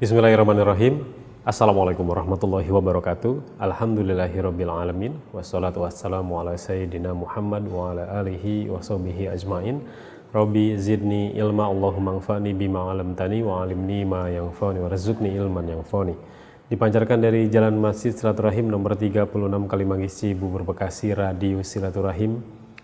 Bismillahirrahmanirrahim. Assalamualaikum warahmatullahi wabarakatuh. Alhamdulillahirabbil alamin. Wassalatu wassalamu ala sayyidina Muhammad wa ala alihi wa sahbihi ajmain. Rabbi zidni ilma, Allahumma anfa'ni bima 'allamtani wa 'allimni ma yanfa'uni warzuqni ilman yanfa'uni. Dipancarkan dari Jalan Masjid Silaturahim nomor 36 Kalimangisi, Bubur Bekasi, Radio Silaturahim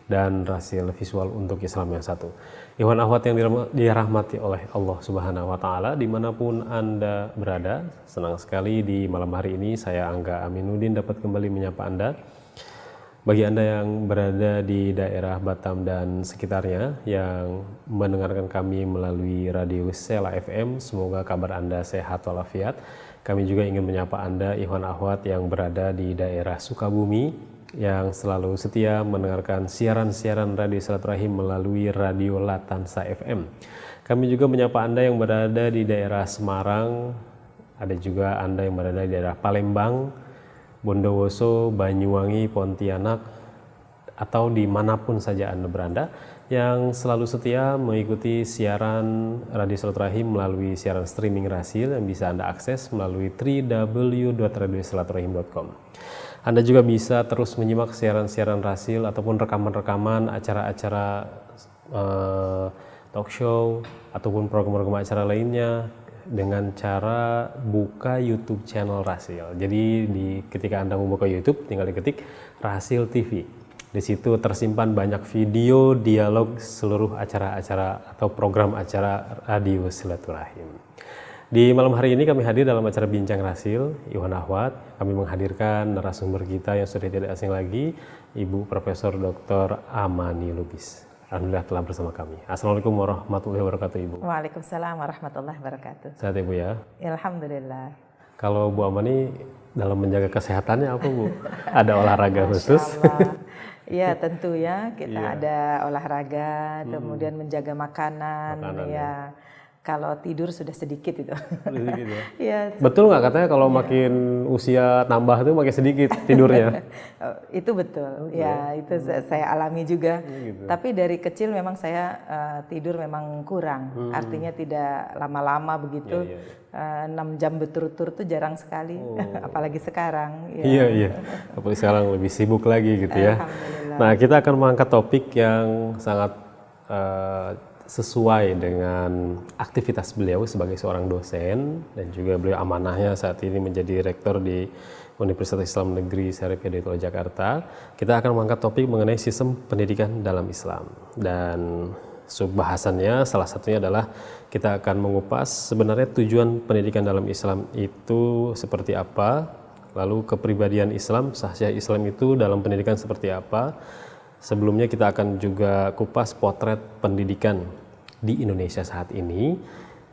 dan Rasil Visual untuk Islam yang satu. Ikhwan akhwat yang dirahmati oleh Allah Subhanahu wa Ta'ala, dimanapun Anda berada, senang sekali di malam hari ini saya Angga Aminuddin dapat kembali menyapa Anda. Bagi Anda yang berada di daerah Batam dan sekitarnya yang mendengarkan kami melalui Radio Sela FM, semoga kabar Anda sehat walafiat. Kami juga ingin menyapa Anda ikhwan akhwat yang berada di daerah Sukabumi yang selalu setia mendengarkan siaran-siaran Radio Silaturahim melalui Radio Latansa FM. Kami juga menyapa Anda yang berada di daerah Semarang, ada juga Anda yang berada di daerah Palembang, Bondowoso, Banyuwangi, Pontianak, atau dimanapun saja Anda berada, yang selalu setia mengikuti siaran Radio Silaturahim melalui siaran streaming Rasil yang bisa Anda akses melalui www.radiosilaturahim.com. Anda juga bisa terus menyimak siaran-siaran Rasil ataupun rekaman-rekaman acara-acara talk show ataupun program-program acara lainnya dengan cara buka YouTube channel Rasil. Jadi ketika Anda membuka YouTube, tinggal diketik Rasil TV. Di situ tersimpan banyak video, dialog seluruh acara-acara atau program acara Radio Silaturahim. Di malam hari ini kami hadir dalam acara Bincang Rasil, Ikhwan Akhwat. Kami menghadirkan narasumber kita yang sudah tidak asing lagi, Ibu Profesor Dr. Amani Lubis. Alhamdulillah telah bersama kami. Assalamualaikum warahmatullahi wabarakatuh, Ibu. Waalaikumsalam warahmatullahi wabarakatuh. Sehat ya, Bu ya? Alhamdulillah. Kalau Bu Amani dalam menjaga kesehatannya apa, Bu? Ada olahraga khusus? Iya tentu ya, kita ada olahraga, kemudian menjaga makanan ya. Kalau tidur sudah sedikit itu. Sedikit ya? Ya, betul nggak katanya kalau makin usia tambah itu makin sedikit tidurnya? Itu betul. Ya itu saya alami juga. Gitu. Tapi dari kecil memang saya tidur memang kurang. Artinya tidak lama-lama begitu. 6 jam berturut-turut itu jarang sekali. Apalagi sekarang. Ya. Iya. Apalagi sekarang lebih sibuk lagi gitu ya. Nah, kita akan mengangkat topik yang sangat sesuai dengan aktivitas beliau sebagai seorang dosen dan juga beliau amanahnya saat ini menjadi rektor di Universitas Islam Negeri Syarif Hidayatullah Jakarta. Kita akan mengangkat topik mengenai sistem pendidikan dalam Islam, dan subbahasannya salah satunya adalah kita akan mengupas sebenarnya tujuan pendidikan dalam Islam itu seperti apa, lalu kepribadian Islam, sahsiah Islam itu dalam pendidikan seperti apa. Sebelumnya kita akan juga kupas potret pendidikan di Indonesia saat ini,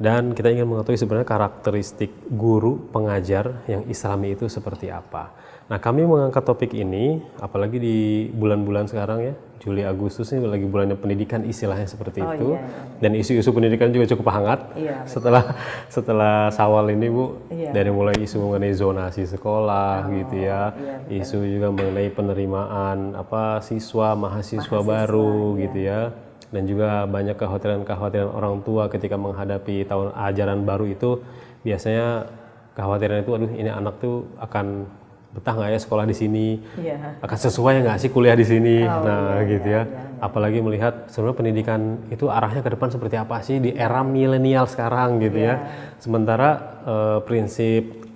dan kita ingin mengetahui sebenarnya karakteristik guru pengajar yang Islami itu seperti apa. Nah, kami mengangkat topik ini apalagi di bulan-bulan sekarang ya, Juli Agustus ini lagi bulannya pendidikan istilahnya seperti itu. Iya. Dan isu-isu pendidikan juga cukup hangat. Iya, setelah Syawal ini, Bu, dari mulai isu mengenai zonasi sekolah gitu ya, isu juga mengenai penerimaan siswa mahasiswa baru gitu ya, dan juga banyak kekhawatiran orang tua ketika menghadapi tahun ajaran baru itu. Biasanya kekhawatiran itu, aduh ini anak tuh akan betah nggak ya sekolah di sini, akan sesuai nggak sih kuliah di sini, apalagi melihat sebenarnya pendidikan itu arahnya ke depan seperti apa sih di era milenial sekarang gitu ya. Sementara prinsip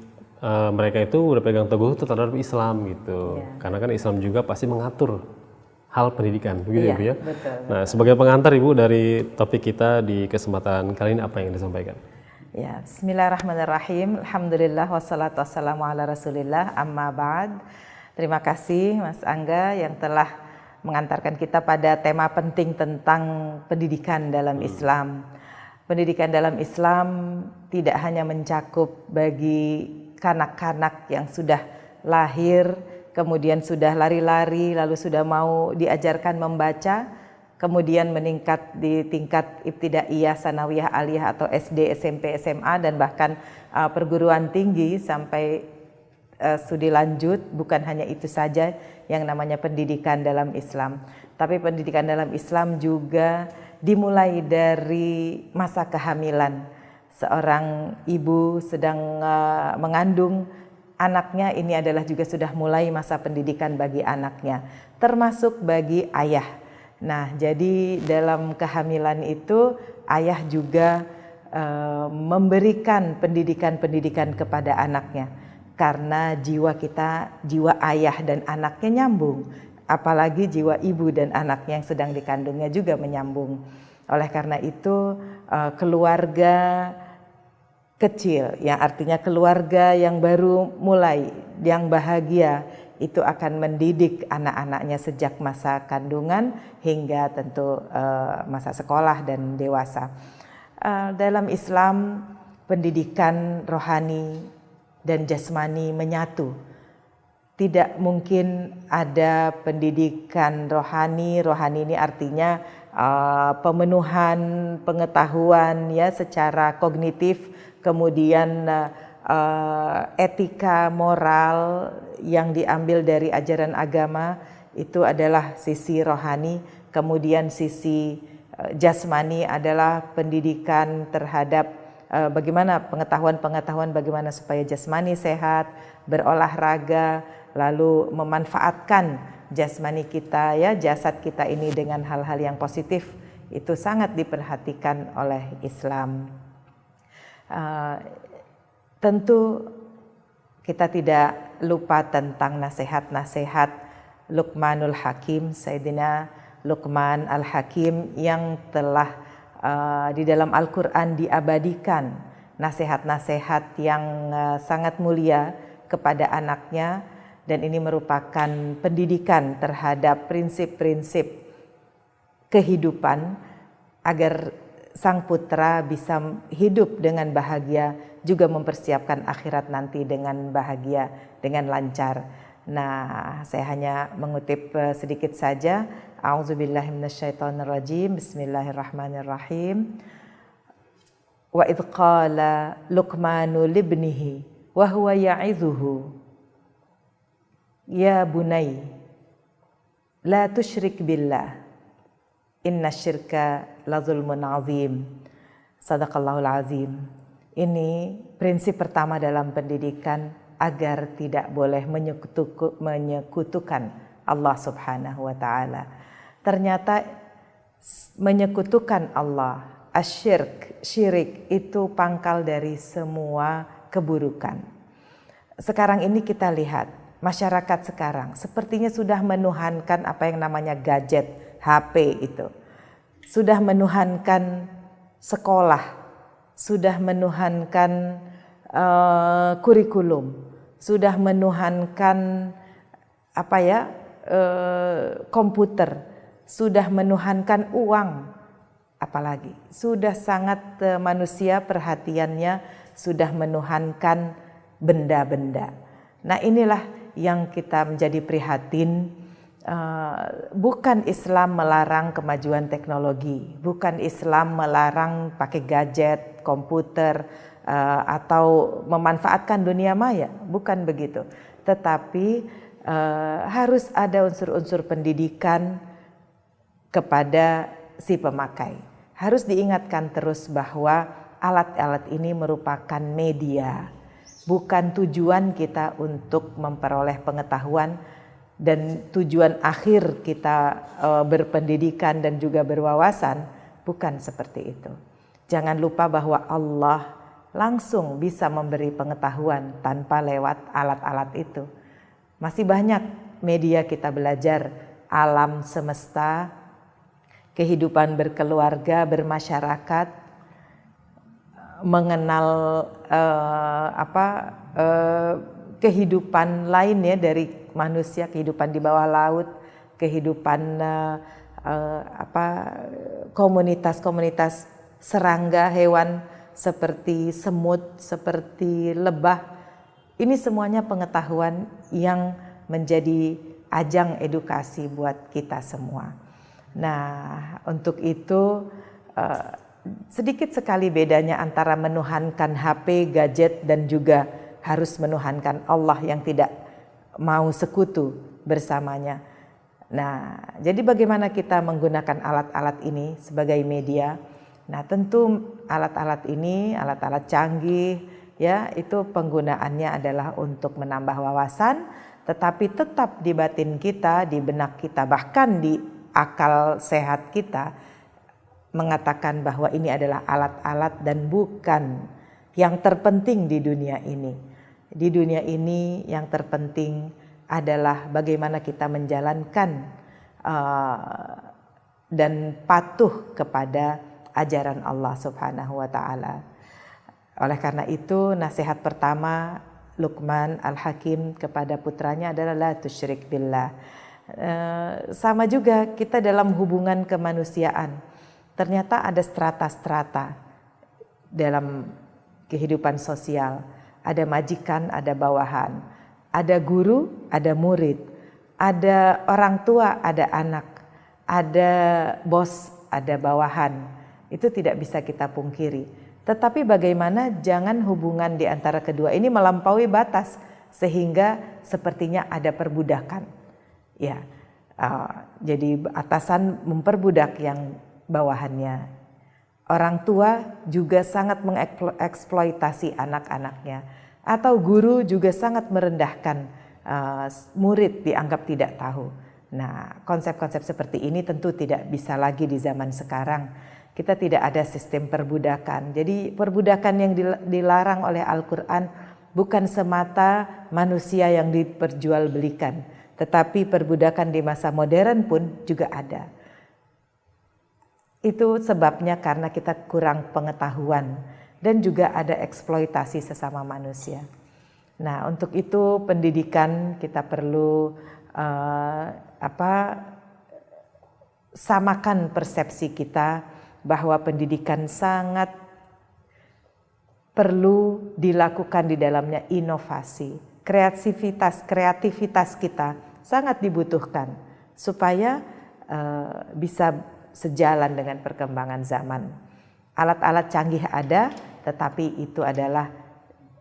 mereka itu udah pegang teguh terhadap Islam gitu, karena kan Islam juga pasti mengatur hal pendidikan begitu Ibu ya. Betul. Nah, sebagai pengantar Ibu dari topik kita di kesempatan kali ini, apa yang disampaikan? Ya, bismillahirrahmanirrahim. Alhamdulillah wassalatu wassalamu ala rasulillah, amma ba'd. Terima kasih Mas Angga yang telah mengantarkan kita pada tema penting tentang pendidikan dalam Islam. Pendidikan dalam Islam tidak hanya mencakup bagi kanak-kanak yang sudah lahir, kemudian sudah lari-lari, lalu sudah mau diajarkan membaca, kemudian meningkat di tingkat ibtidaiyah, sanawiyah, aliyah atau SD, SMP, SMA, dan bahkan perguruan tinggi sampai studi lanjut. Bukan hanya itu saja yang namanya pendidikan dalam Islam, tapi pendidikan dalam Islam juga dimulai dari masa kehamilan. seorang ibu sedang mengandung anaknya, ini adalah juga sudah mulai masa pendidikan bagi anaknya, termasuk bagi ayah. Nah, jadi dalam kehamilan itu ayah juga memberikan pendidikan-pendidikan kepada anaknya, karena jiwa kita, jiwa ayah dan anaknya nyambung, apalagi jiwa ibu dan anaknya yang sedang dikandungnya juga menyambung. Oleh karena itu keluarga kecil, yang artinya keluarga yang baru mulai, yang bahagia, itu akan mendidik anak-anaknya sejak masa kandungan hingga tentu masa sekolah dan dewasa. Dalam Islam, pendidikan rohani dan jasmani menyatu. Tidak mungkin ada pendidikan rohani. Rohani ini artinya pemenuhan pengetahuan ya secara kognitif, kemudian etika moral yang diambil dari ajaran agama, itu adalah sisi rohani. Kemudian sisi jasmani adalah pendidikan terhadap bagaimana pengetahuan bagaimana supaya jasmani sehat, berolahraga, lalu memanfaatkan jasmani kita ya, jasad kita ini dengan hal-hal yang positif, itu sangat diperhatikan oleh Islam. Tentu kita tidak lupa tentang nasihat-nasihat Luqmanul Hakim, Sayyidina Luqman Al-Hakim, yang telah di dalam Al-Quran diabadikan nasihat-nasihat yang sangat mulia kepada anaknya, dan ini merupakan pendidikan terhadap prinsip-prinsip kehidupan agar sang putra bisa hidup dengan bahagia, juga mempersiapkan akhirat nanti dengan bahagia, dengan lancar. Nah, saya hanya mengutip sedikit saja. A'udzubillahi minasyaitonirrajim. Bismillahirrahmanirrahim. Wa idh qala Luqmanu libnihi wa huwa ya'idhuhu ya bunai la tusyrik billah inna syirka la zulmun azim. Sadaqallahul azim. Ini prinsip pertama dalam pendidikan, agar tidak boleh menyekutukan Allah Subhanahu wa ta'ala. Ternyata menyekutukan Allah, syirik itu pangkal dari semua keburukan. Sekarang ini kita lihat masyarakat sekarang sepertinya sudah menuhankan apa yang namanya gadget, HP itu. Sudah menuhankan sekolah, sudah menuhankan kurikulum, sudah menuhankan komputer, sudah menuhankan uang, apalagi sudah sangat manusia perhatiannya sudah menuhankan benda-benda. Nah, inilah yang kita menjadi prihatin. Bukan Islam melarang kemajuan teknologi, bukan Islam melarang pakai gadget, komputer, atau memanfaatkan dunia maya, bukan begitu. Tetapi harus ada unsur-unsur pendidikan kepada si pemakai. Harus diingatkan terus bahwa alat-alat ini merupakan media, bukan tujuan kita untuk memperoleh pengetahuan, dan tujuan akhir kita berpendidikan dan juga berwawasan, bukan seperti itu. Jangan lupa bahwa Allah langsung bisa memberi pengetahuan tanpa lewat alat-alat itu. Masih banyak media kita belajar alam semesta, kehidupan berkeluarga, bermasyarakat, mengenal kehidupan lainnya dari manusia, kehidupan di bawah laut, kehidupan komunitas-komunitas serangga, hewan seperti semut, seperti lebah. Ini semuanya pengetahuan yang menjadi ajang edukasi buat kita semua. Nah, untuk itu sedikit sekali bedanya antara menuhankan HP, gadget, dan juga harus menuhankan Allah yang tidak mau sekutu bersamanya. Nah, jadi bagaimana kita menggunakan alat-alat ini sebagai media? Nah, tentu alat-alat ini, alat-alat canggih ya, itu penggunaannya adalah untuk menambah wawasan, tetapi tetap di batin kita, di benak kita, bahkan di akal sehat kita mengatakan bahwa ini adalah alat-alat dan bukan yang terpenting di dunia ini. Di dunia ini yang terpenting adalah bagaimana kita menjalankan dan patuh kepada ajaran Allah Subhanahu wa taala. Oleh karena itu, nasihat pertama Luqman Al-Hakim kepada putranya adalah la tusyrik billah. Sama juga kita dalam hubungan kemanusiaan. Ternyata ada strata-strata dalam kehidupan sosial. Ada majikan, ada bawahan. Ada guru, ada murid. Ada orang tua, ada anak. Ada bos, ada bawahan. Itu tidak bisa kita pungkiri. Tetapi bagaimana jangan hubungan di antara kedua ini melampaui batas sehingga sepertinya ada perbudakan. Ya, jadi atasan memperbudak yang bawahannya. Orang tua juga sangat mengeksploitasi anak-anaknya. Atau guru juga sangat merendahkan murid, dianggap tidak tahu. Nah, konsep-konsep seperti ini tentu tidak bisa lagi di zaman sekarang. Kita tidak ada sistem perbudakan. Jadi perbudakan yang dilarang oleh Al-Quran bukan semata manusia yang diperjualbelikan, tetapi perbudakan di masa modern pun juga ada. Itu sebabnya karena kita kurang pengetahuan dan juga ada eksploitasi sesama manusia. Nah, untuk itu pendidikan kita perlu samakan persepsi kita bahwa pendidikan sangat perlu dilakukan di dalamnya inovasi. Kreativitas kita sangat dibutuhkan supaya bisa sejalan dengan perkembangan zaman. Alat-alat canggih ada, tetapi itu adalah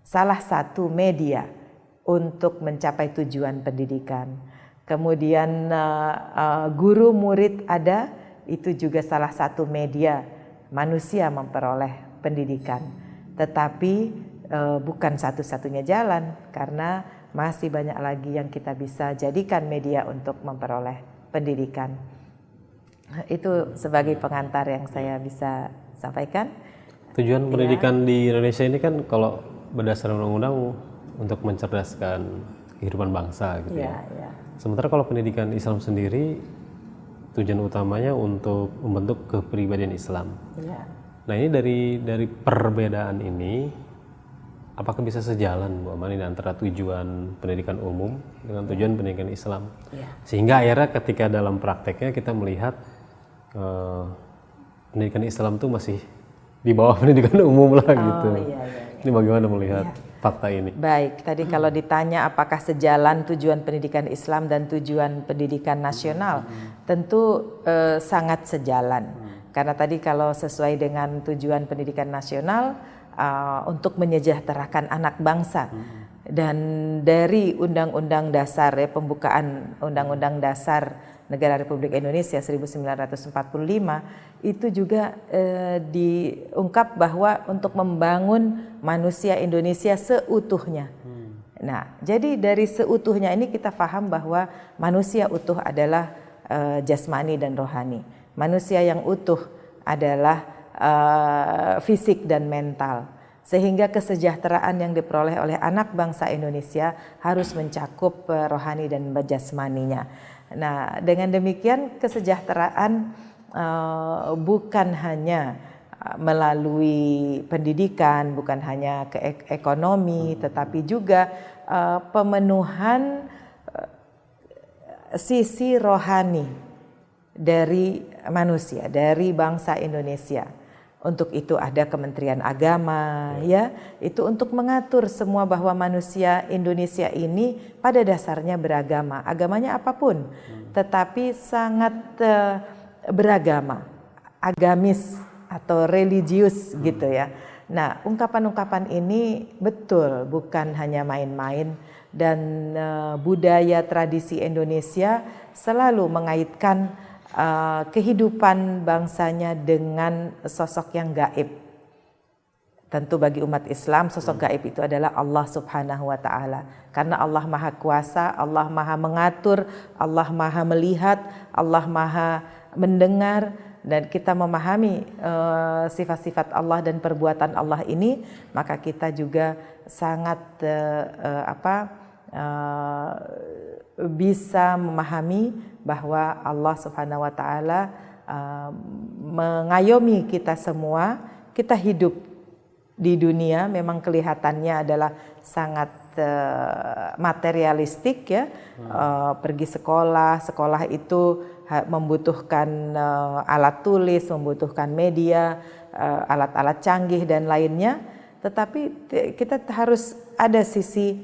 salah satu media untuk mencapai tujuan pendidikan. Kemudian guru murid ada, itu juga salah satu media manusia memperoleh pendidikan. Tetapi bukan satu-satunya jalan, karena masih banyak lagi yang kita bisa jadikan media untuk memperoleh pendidikan. Itu sebagai pengantar yang saya bisa sampaikan. Tujuan pendidikan di Indonesia ini kan kalau berdasarkan undang-undang untuk mencerdaskan kehidupan bangsa gitu ya. Sementara kalau pendidikan Islam sendiri tujuan utamanya untuk membentuk kepribadian Islam. Nah, ini dari perbedaan ini apakah bisa sejalan Bu Aman ini antara tujuan pendidikan umum dengan tujuan pendidikan Islam? Sehingga akhirnya ketika dalam prakteknya kita melihat pendidikan Islam itu masih di bawah pendidikan umum lah gitu. Ini bagaimana melihat fakta ini? Baik, tadi kalau ditanya apakah sejalan tujuan pendidikan Islam dan tujuan pendidikan nasional, tentu sangat sejalan. Karena tadi kalau sesuai dengan tujuan pendidikan nasional untuk menyejahterakan anak bangsa, dan dari Undang-Undang Dasar pembukaan Undang-Undang Dasar Negara Republik Indonesia 1945 itu juga diungkap bahwa untuk membangun manusia Indonesia seutuhnya. Nah, jadi dari seutuhnya ini kita paham bahwa manusia utuh adalah jasmani dan rohani. Manusia yang utuh adalah fisik dan mental. Sehingga kesejahteraan yang diperoleh oleh anak bangsa Indonesia harus mencakup rohani dan jasmaninya. Nah, dengan demikian kesejahteraan bukan hanya melalui pendidikan, bukan hanya ke ekonomi, tetapi juga pemenuhan sisi rohani dari manusia, dari bangsa Indonesia. Untuk itu ada Kementerian Agama, ya, itu untuk mengatur semua bahwa manusia Indonesia ini pada dasarnya beragama, agamanya apapun, tetapi sangat beragama, agamis atau religius gitu ya. Nah, ungkapan-ungkapan ini betul bukan hanya main-main, dan budaya tradisi Indonesia selalu mengaitkan kehidupan bangsanya dengan sosok yang gaib. Tentu bagi umat Islam sosok gaib itu adalah Allah Subhanahu wa taala. Karena Allah Maha Kuasa, Allah Maha mengatur, Allah Maha melihat, Allah Maha mendengar, dan kita memahami sifat-sifat Allah dan perbuatan Allah ini, maka kita juga sangat bisa memahami bahwa Allah Subhanahu wa taala mengayomi kita semua. Kita hidup di dunia memang kelihatannya adalah sangat materialistik ya. Pergi sekolah itu membutuhkan alat tulis, membutuhkan media, alat-alat canggih dan lainnya. Tetapi kita harus ada sisi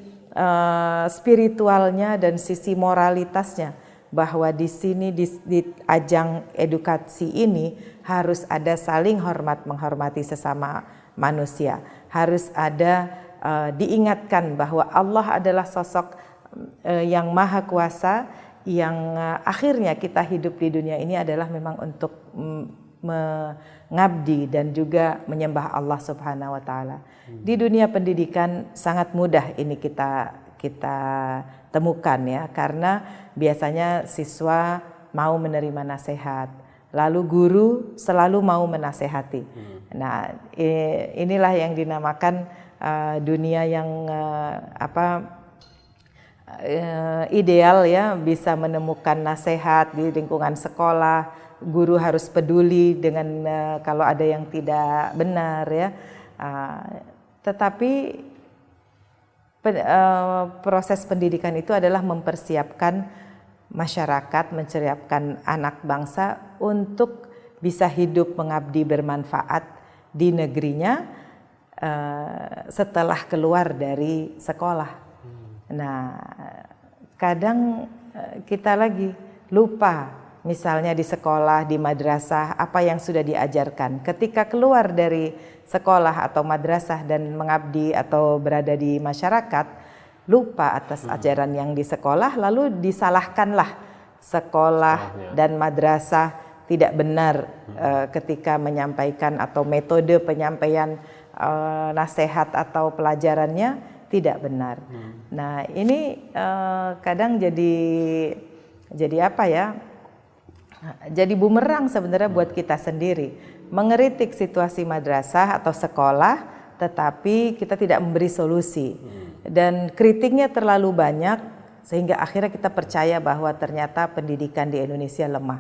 spiritualnya dan sisi moralitasnya, bahwa di sini di ajang edukasi ini harus ada saling hormat menghormati sesama manusia, harus ada diingatkan bahwa Allah adalah sosok yang maha kuasa, yang akhirnya kita hidup di dunia ini adalah memang untuk mengabdi dan juga menyembah Allah Subhanahu wa taala. Di dunia pendidikan sangat mudah ini kita temukan ya, karena biasanya siswa mau menerima nasihat, lalu guru selalu mau menasehati. Nah, inilah yang dinamakan dunia yang ideal ya, bisa menemukan nasihat di lingkungan sekolah. Guru harus peduli dengan kalau ada yang tidak benar ya. Tetapi proses pendidikan itu adalah mempersiapkan masyarakat, menyiapkan anak bangsa untuk bisa hidup mengabdi bermanfaat di negerinya setelah keluar dari sekolah. Nah, kadang kita lagi lupa, misalnya di sekolah, di madrasah, apa yang sudah diajarkan. Ketika keluar dari sekolah atau madrasah dan mengabdi atau berada di masyarakat, lupa atas ajaran yang di sekolah, lalu disalahkanlah sekolah dan madrasah tidak benar ketika menyampaikan, atau metode penyampaian nasihat atau pelajarannya tidak benar. Nah, ini kadang jadi apa ya? Jadi bumerang sebenarnya buat kita sendiri, mengeritik situasi madrasah atau sekolah, tetapi kita tidak memberi solusi. Dan kritiknya terlalu banyak sehingga akhirnya kita percaya bahwa ternyata pendidikan di Indonesia lemah.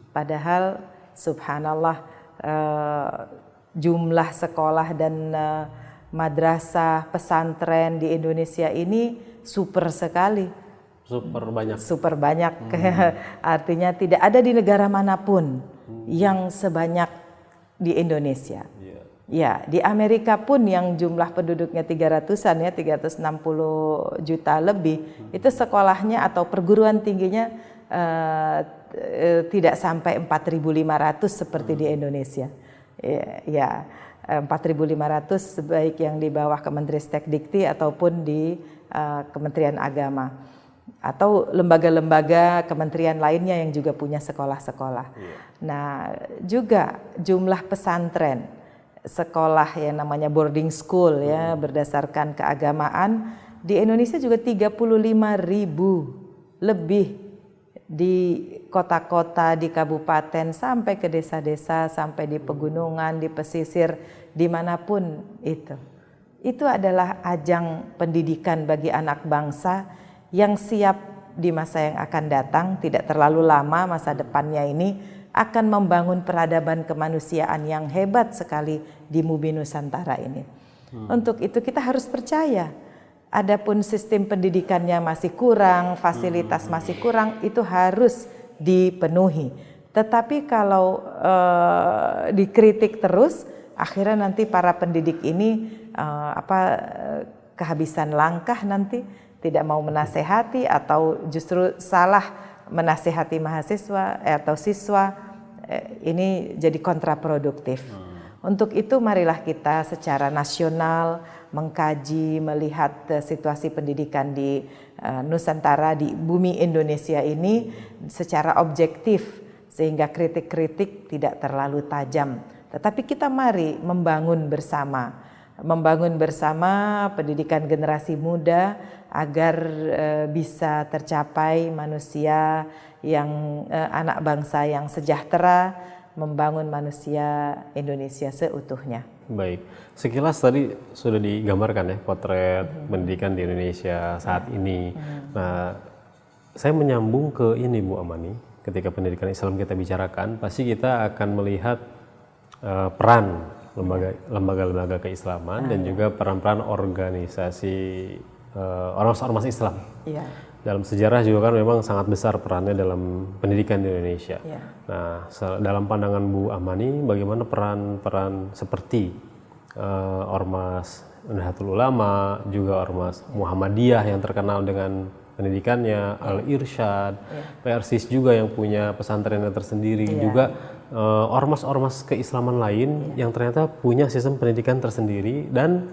Padahal subhanallah, jumlah sekolah dan madrasah, pesantren di Indonesia ini super sekali. Super banyak. Artinya tidak ada di negara manapun yang sebanyak di Indonesia. Ya, di Amerika pun yang jumlah penduduknya 300-an ya, 360 juta lebih, itu sekolahnya atau perguruan tingginya tidak sampai 4.500 seperti di Indonesia. Ya, 4.500 baik yang di bawah Kemenristek-Dikti ataupun di Kementerian Agama, atau lembaga-lembaga kementerian lainnya yang juga punya sekolah-sekolah. Nah, juga jumlah pesantren, sekolah yang namanya boarding school ya, berdasarkan keagamaan di Indonesia juga 35.000 lebih di kota-kota, di kabupaten, sampai ke desa-desa, sampai di pegunungan, di pesisir, dimanapun itu. Itu adalah ajang pendidikan bagi anak bangsa yang siap di masa yang akan datang, tidak terlalu lama masa depannya ini, akan membangun peradaban kemanusiaan yang hebat sekali di bumi Nusantara ini. Untuk itu kita harus percaya. Adapun sistem pendidikannya masih kurang, fasilitas masih kurang, itu harus dipenuhi. Tetapi kalau dikritik terus, akhirnya nanti para pendidik ini kehabisan langkah, nanti tidak mau menasehati atau justru salah menasehati mahasiswa atau siswa, ini jadi kontraproduktif. Untuk itu marilah kita secara nasional mengkaji, melihat situasi pendidikan di Nusantara, di bumi Indonesia ini secara objektif, sehingga kritik-kritik tidak terlalu tajam. Tetapi kita mari membangun bersama pendidikan generasi muda agar bisa tercapai manusia yang anak bangsa yang sejahtera, membangun manusia Indonesia seutuhnya. Baik, sekilas tadi sudah digambarkan ya potret pendidikan di Indonesia saat ini. Nah, saya menyambung ke ini Bu Amani, ketika pendidikan Islam kita bicarakan, pasti kita akan melihat peran lembaga-lembaga keislaman dan juga peran-peran organisasi ormas-ormas Islam. Ya. Dalam sejarah juga kan memang sangat besar perannya dalam pendidikan di Indonesia. Ya. Nah, dalam pandangan Bu Amani, bagaimana peran-peran seperti ormas Nahdlatul Ulama, juga ormas Muhammadiyah yang terkenal dengan pendidikannya, Al-Irsyad, PRSIS juga yang punya pesantrennya tersendiri, juga ormas-ormas keislaman lain yang ternyata punya sistem pendidikan tersendiri dan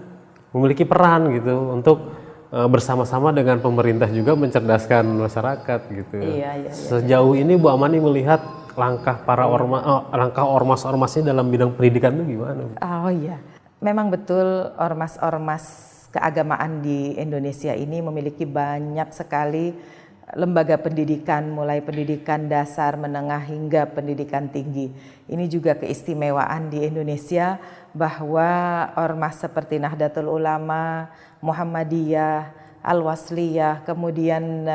memiliki peran gitu untuk bersama-sama dengan pemerintah juga mencerdaskan masyarakat gitu. Sejauh ini Bu Amani melihat langkah para langkah ormas-ormasnya dalam bidang pendidikan itu gimana? Oh iya, memang betul ormas-ormas keagamaan di Indonesia ini memiliki banyak sekali lembaga pendidikan, mulai pendidikan dasar, menengah hingga pendidikan tinggi. Ini juga keistimewaan di Indonesia bahwa ormas seperti Nahdlatul Ulama, Muhammadiyah, Al-Wasliyah, kemudian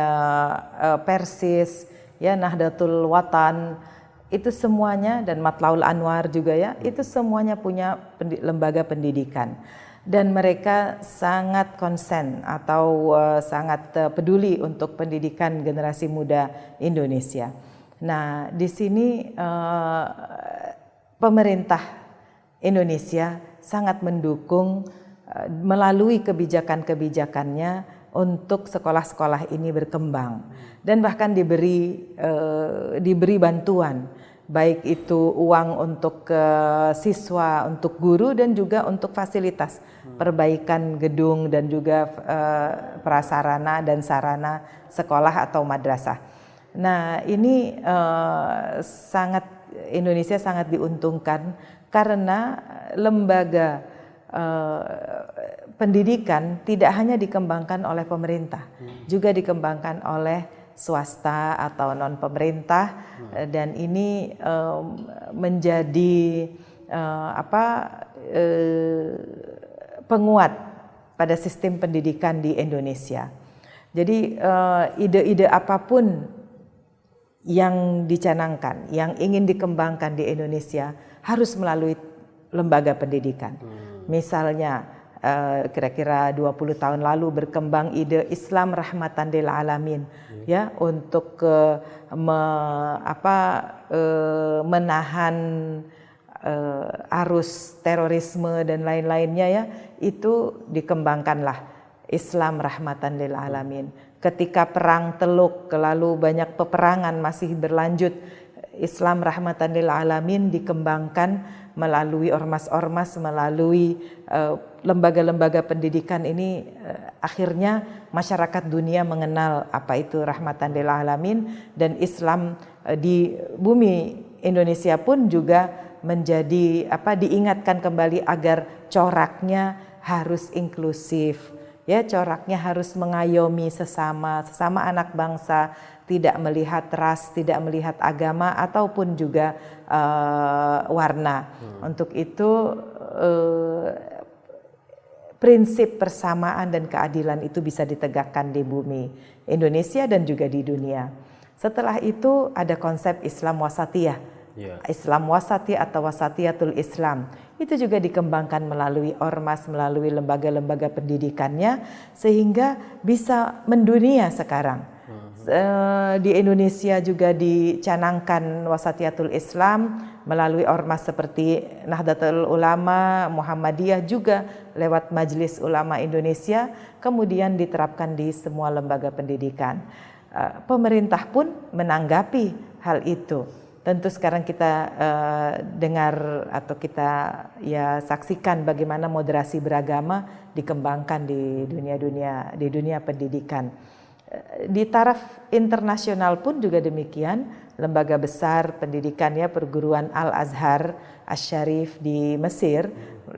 PERSIS, ya Nahdlatul Watan, itu semuanya, dan Matlaul Anwar juga ya, itu semuanya punya lembaga pendidikan. Dan mereka sangat konsen atau sangat peduli untuk pendidikan generasi muda Indonesia. Nah, di sini pemerintah Indonesia sangat mendukung melalui kebijakan-kebijakannya untuk sekolah-sekolah ini berkembang dan bahkan diberi bantuan, baik itu uang untuk siswa, untuk guru, dan juga untuk fasilitas perbaikan gedung dan juga prasarana dan sarana sekolah atau madrasah. Nah, ini Indonesia sangat diuntungkan karena lembaga pendidikan tidak hanya dikembangkan oleh pemerintah, juga dikembangkan oleh swasta atau non pemerintah, dan ini menjadi penguat pada sistem pendidikan di Indonesia. Jadi ide-ide apapun yang dicanangkan, yang ingin dikembangkan di Indonesia harus melalui lembaga pendidikan. Misalnya kira-kira 20 tahun lalu berkembang ide Islam rahmatan lil alamin, ya, untuk menahan arus terorisme dan lain-lainnya, ya, itu dikembangkanlah Islam rahmatan lil alamin. Ketika perang Teluk, lalu banyak peperangan masih berlanjut, Islam rahmatan lil alamin dikembangkan melalui ormas-ormas, melalui lembaga-lembaga pendidikan ini. Akhirnya masyarakat dunia mengenal apa itu rahmatan lil alamin, dan Islam di bumi Indonesia pun juga menjadi diingatkan kembali agar coraknya harus inklusif, ya, coraknya harus mengayomi sesama anak bangsa, tidak melihat ras, tidak melihat agama ataupun juga warna. Untuk itu prinsip persamaan dan keadilan itu bisa ditegakkan di bumi Indonesia dan juga di dunia. Setelah itu ada konsep Islam wasatiyah. Islam wasati atau wasatiyatul Islam. Itu juga dikembangkan melalui ormas, melalui lembaga-lembaga pendidikannya, sehingga bisa mendunia sekarang. Di Indonesia juga dicanangkan wasatiyatul Islam melalui ormas seperti Nahdlatul Ulama, Muhammadiyah, juga lewat Majelis Ulama Indonesia, kemudian diterapkan di semua lembaga pendidikan. Pemerintah pun menanggapi hal itu. Tentu sekarang kita dengar atau kita saksikan bagaimana moderasi beragama dikembangkan di dunia pendidikan. Di taraf internasional pun juga demikian, lembaga besar pendidikan ya, perguruan Al-Azhar Asy-Syarif di Mesir,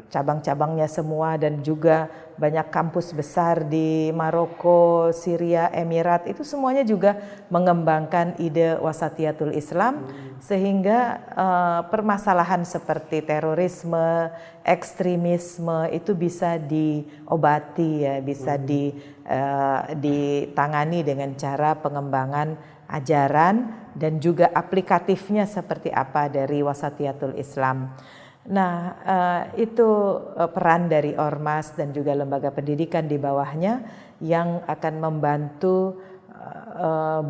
cabang-cabangnya semua, dan juga banyak kampus besar di Maroko, Syria, Emirat, itu semuanya juga mengembangkan ide wasatiyatul Islam, sehingga permasalahan seperti terorisme, ekstremisme itu bisa diobati ya, bisa ditangani dengan cara pengembangan ajaran dan juga aplikatifnya seperti apa dari wasatiyatul Islam. Nah, itu peran dari Ormas dan juga lembaga pendidikan di bawahnya yang akan membantu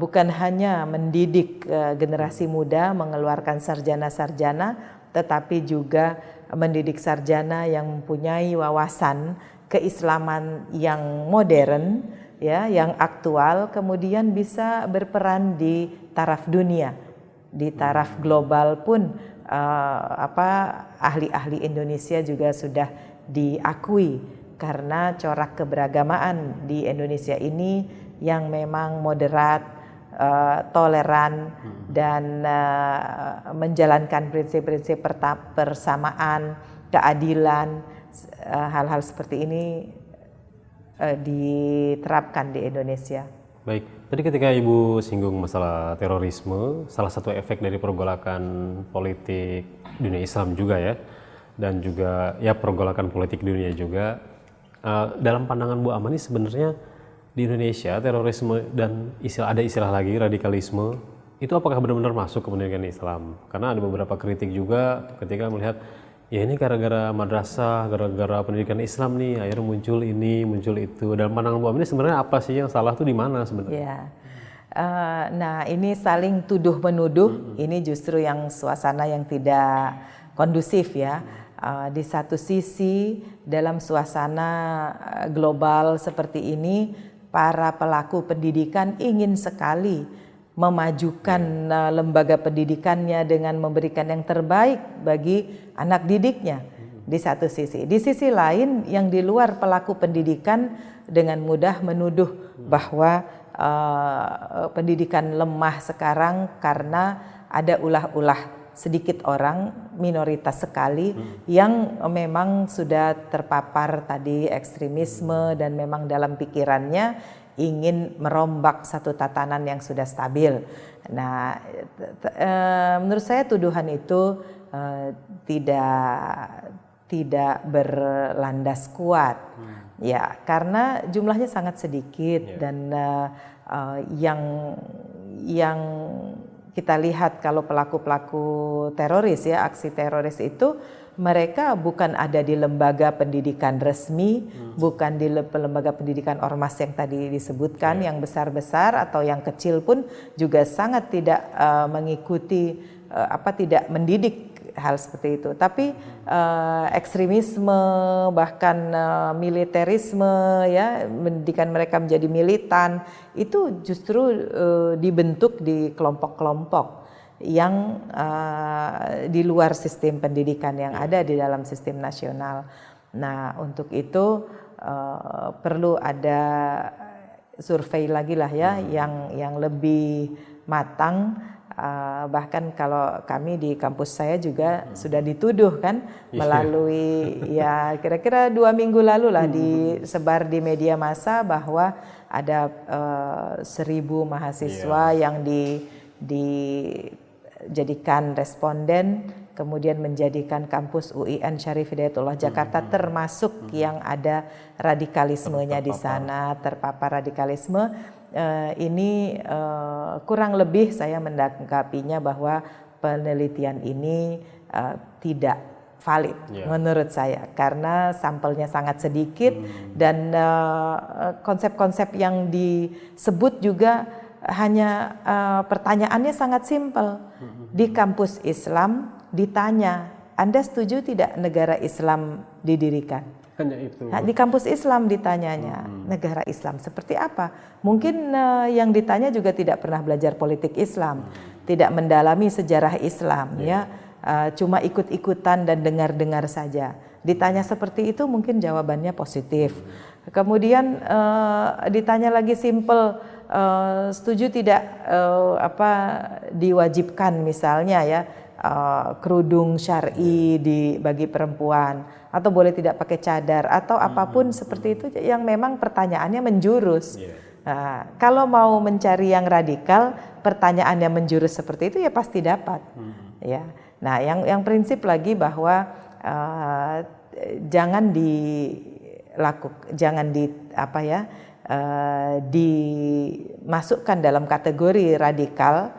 bukan hanya mendidik generasi muda mengeluarkan sarjana-sarjana, tetapi juga mendidik sarjana yang mempunyai wawasan keislaman yang modern, ya, yang aktual, kemudian bisa berperan di taraf dunia, di taraf global pun ahli-ahli Indonesia juga sudah diakui karena corak keberagamaan di Indonesia ini yang memang moderat, toleran, dan menjalankan prinsip-prinsip persamaan, keadilan, hal-hal seperti ini diterapkan di Indonesia. Baik, tadi ketika Ibu singgung masalah terorisme, salah satu efek dari pergolakan politik dunia Islam juga ya, dan juga ya pergolakan politik dunia juga, dalam pandangan Bu Amani sebenarnya di Indonesia terorisme dan ada istilah lagi radikalisme, itu apakah benar-benar masuk ke pendidikan Islam? Karena ada beberapa kritik juga ketika melihat ya ini gara-gara madrasah, gara-gara pendidikan Islam nih, akhirnya muncul ini, muncul itu. Dalam pandangan Bu Amini sebenarnya apa sih yang salah tuh di mana sebenarnya? Ya. Nah, ini saling tuduh-menuduh, ini justru yang suasana yang tidak kondusif ya. Di satu sisi dalam suasana global seperti ini, para pelaku pendidikan ingin sekali memajukan lembaga pendidikannya dengan memberikan yang terbaik bagi anak didiknya di satu sisi. Di sisi lain yang di luar pelaku pendidikan dengan mudah menuduh bahwa pendidikan lemah sekarang karena ada ulah-ulah sedikit orang, minoritas sekali yang memang sudah terpapar tadi ekstremisme dan memang dalam pikirannya ingin merombak satu tatanan yang sudah stabil. Nah, menurut saya tuduhan itu tidak berlandas kuat, ya, karena jumlahnya sangat sedikit dan yang kita lihat kalau pelaku-pelaku teroris ya, aksi teroris itu mereka bukan ada di lembaga pendidikan resmi, bukan di lembaga pendidikan ormas yang tadi disebutkan, yang besar-besar atau yang kecil pun juga sangat tidak mengikuti tidak mendidik hal seperti itu. Tapi ekstremisme bahkan militerisme ya, mendidikan mereka menjadi militan itu justru dibentuk di kelompok-kelompok yang di luar sistem pendidikan yang ada di dalam sistem nasional. Nah, untuk itu perlu ada survei lagi lah ya, yang lebih matang. Bahkan kalau kami di kampus saya juga sudah dituduh kan melalui ya kira-kira 2 minggu lalu lah disebar di media massa bahwa ada 1.000 mahasiswa yang dijadikan responden, kemudian menjadikan kampus UIN Syarif Hidayatullah Jakarta termasuk yang ada radikalismenya di sana, terpapar radikalisme. Ini kurang lebih saya menanggapinya bahwa penelitian ini tidak valid menurut saya karena sampelnya sangat sedikit dan konsep-konsep yang disebut juga hanya pertanyaannya sangat simpel. Di kampus Islam ditanya, Anda setuju tidak negara Islam didirikan? Hanya itu. Nah, di kampus Islam ditanyanya, negara Islam seperti apa? Mungkin yang ditanya juga tidak pernah belajar politik Islam, tidak mendalami sejarah Islam, ya, cuma ikut-ikutan dan dengar-dengar saja. Ditanya seperti itu mungkin jawabannya positif. Kemudian ditanya lagi simple, setuju tidak diwajibkan misalnya ya kerudung syar'i bagi perempuan, atau boleh tidak pakai cadar atau apapun seperti itu yang memang pertanyaannya menjurus. Nah, kalau mau mencari yang radikal, pertanyaan yang menjurus seperti itu ya pasti dapat. Ya. Nah, yang prinsip lagi bahwa jangan dimasukkan dalam kategori radikal,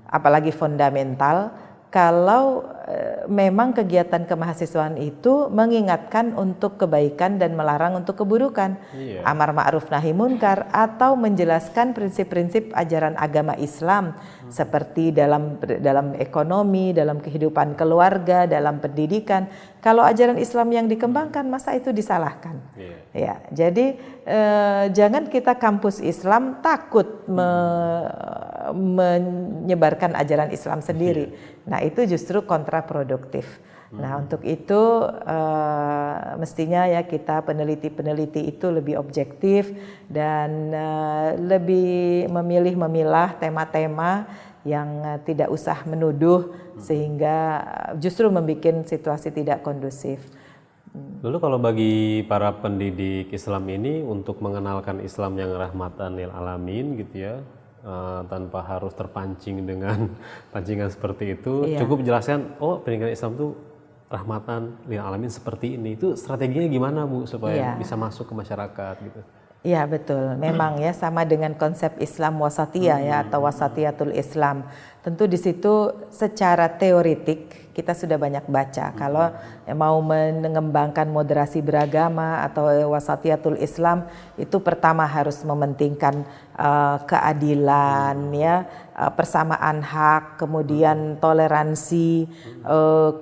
apalagi fundamental, kalau memang kegiatan kemahasiswaan itu mengingatkan untuk kebaikan dan melarang untuk keburukan, amar ma'ruf nahi munkar, atau menjelaskan prinsip-prinsip ajaran agama Islam seperti dalam ekonomi, dalam kehidupan keluarga, dalam pendidikan. Kalau ajaran Islam yang dikembangkan, masa itu disalahkan? Ya, jadi jangan kita kampus Islam takut menyebarkan ajaran Islam sendiri. Nah, itu justru kontraproduktif. Nah, untuk itu mestinya ya kita peneliti-peneliti itu lebih objektif dan lebih memilah tema-tema yang tidak usah menuduh sehingga justru membuat situasi tidak kondusif. Lalu kalau bagi para pendidik Islam ini untuk mengenalkan Islam yang rahmatan lil alamin gitu ya, tanpa harus terpancing dengan pancingan seperti itu, cukup jelaskan, oh pendidikan Islam itu rahmatan lil alamin seperti ini. Itu strateginya gimana Bu supaya bisa masuk ke masyarakat gitu? Iya betul, memang ya sama dengan konsep Islam wasatiyah ya atau wasatiyatul Islam. Tentu di situ secara teoritik kita sudah banyak baca. Kalau mau mengembangkan moderasi beragama atau wasatiyatul Islam itu pertama harus mementingkan keadilan ya, persamaan hak, kemudian toleransi,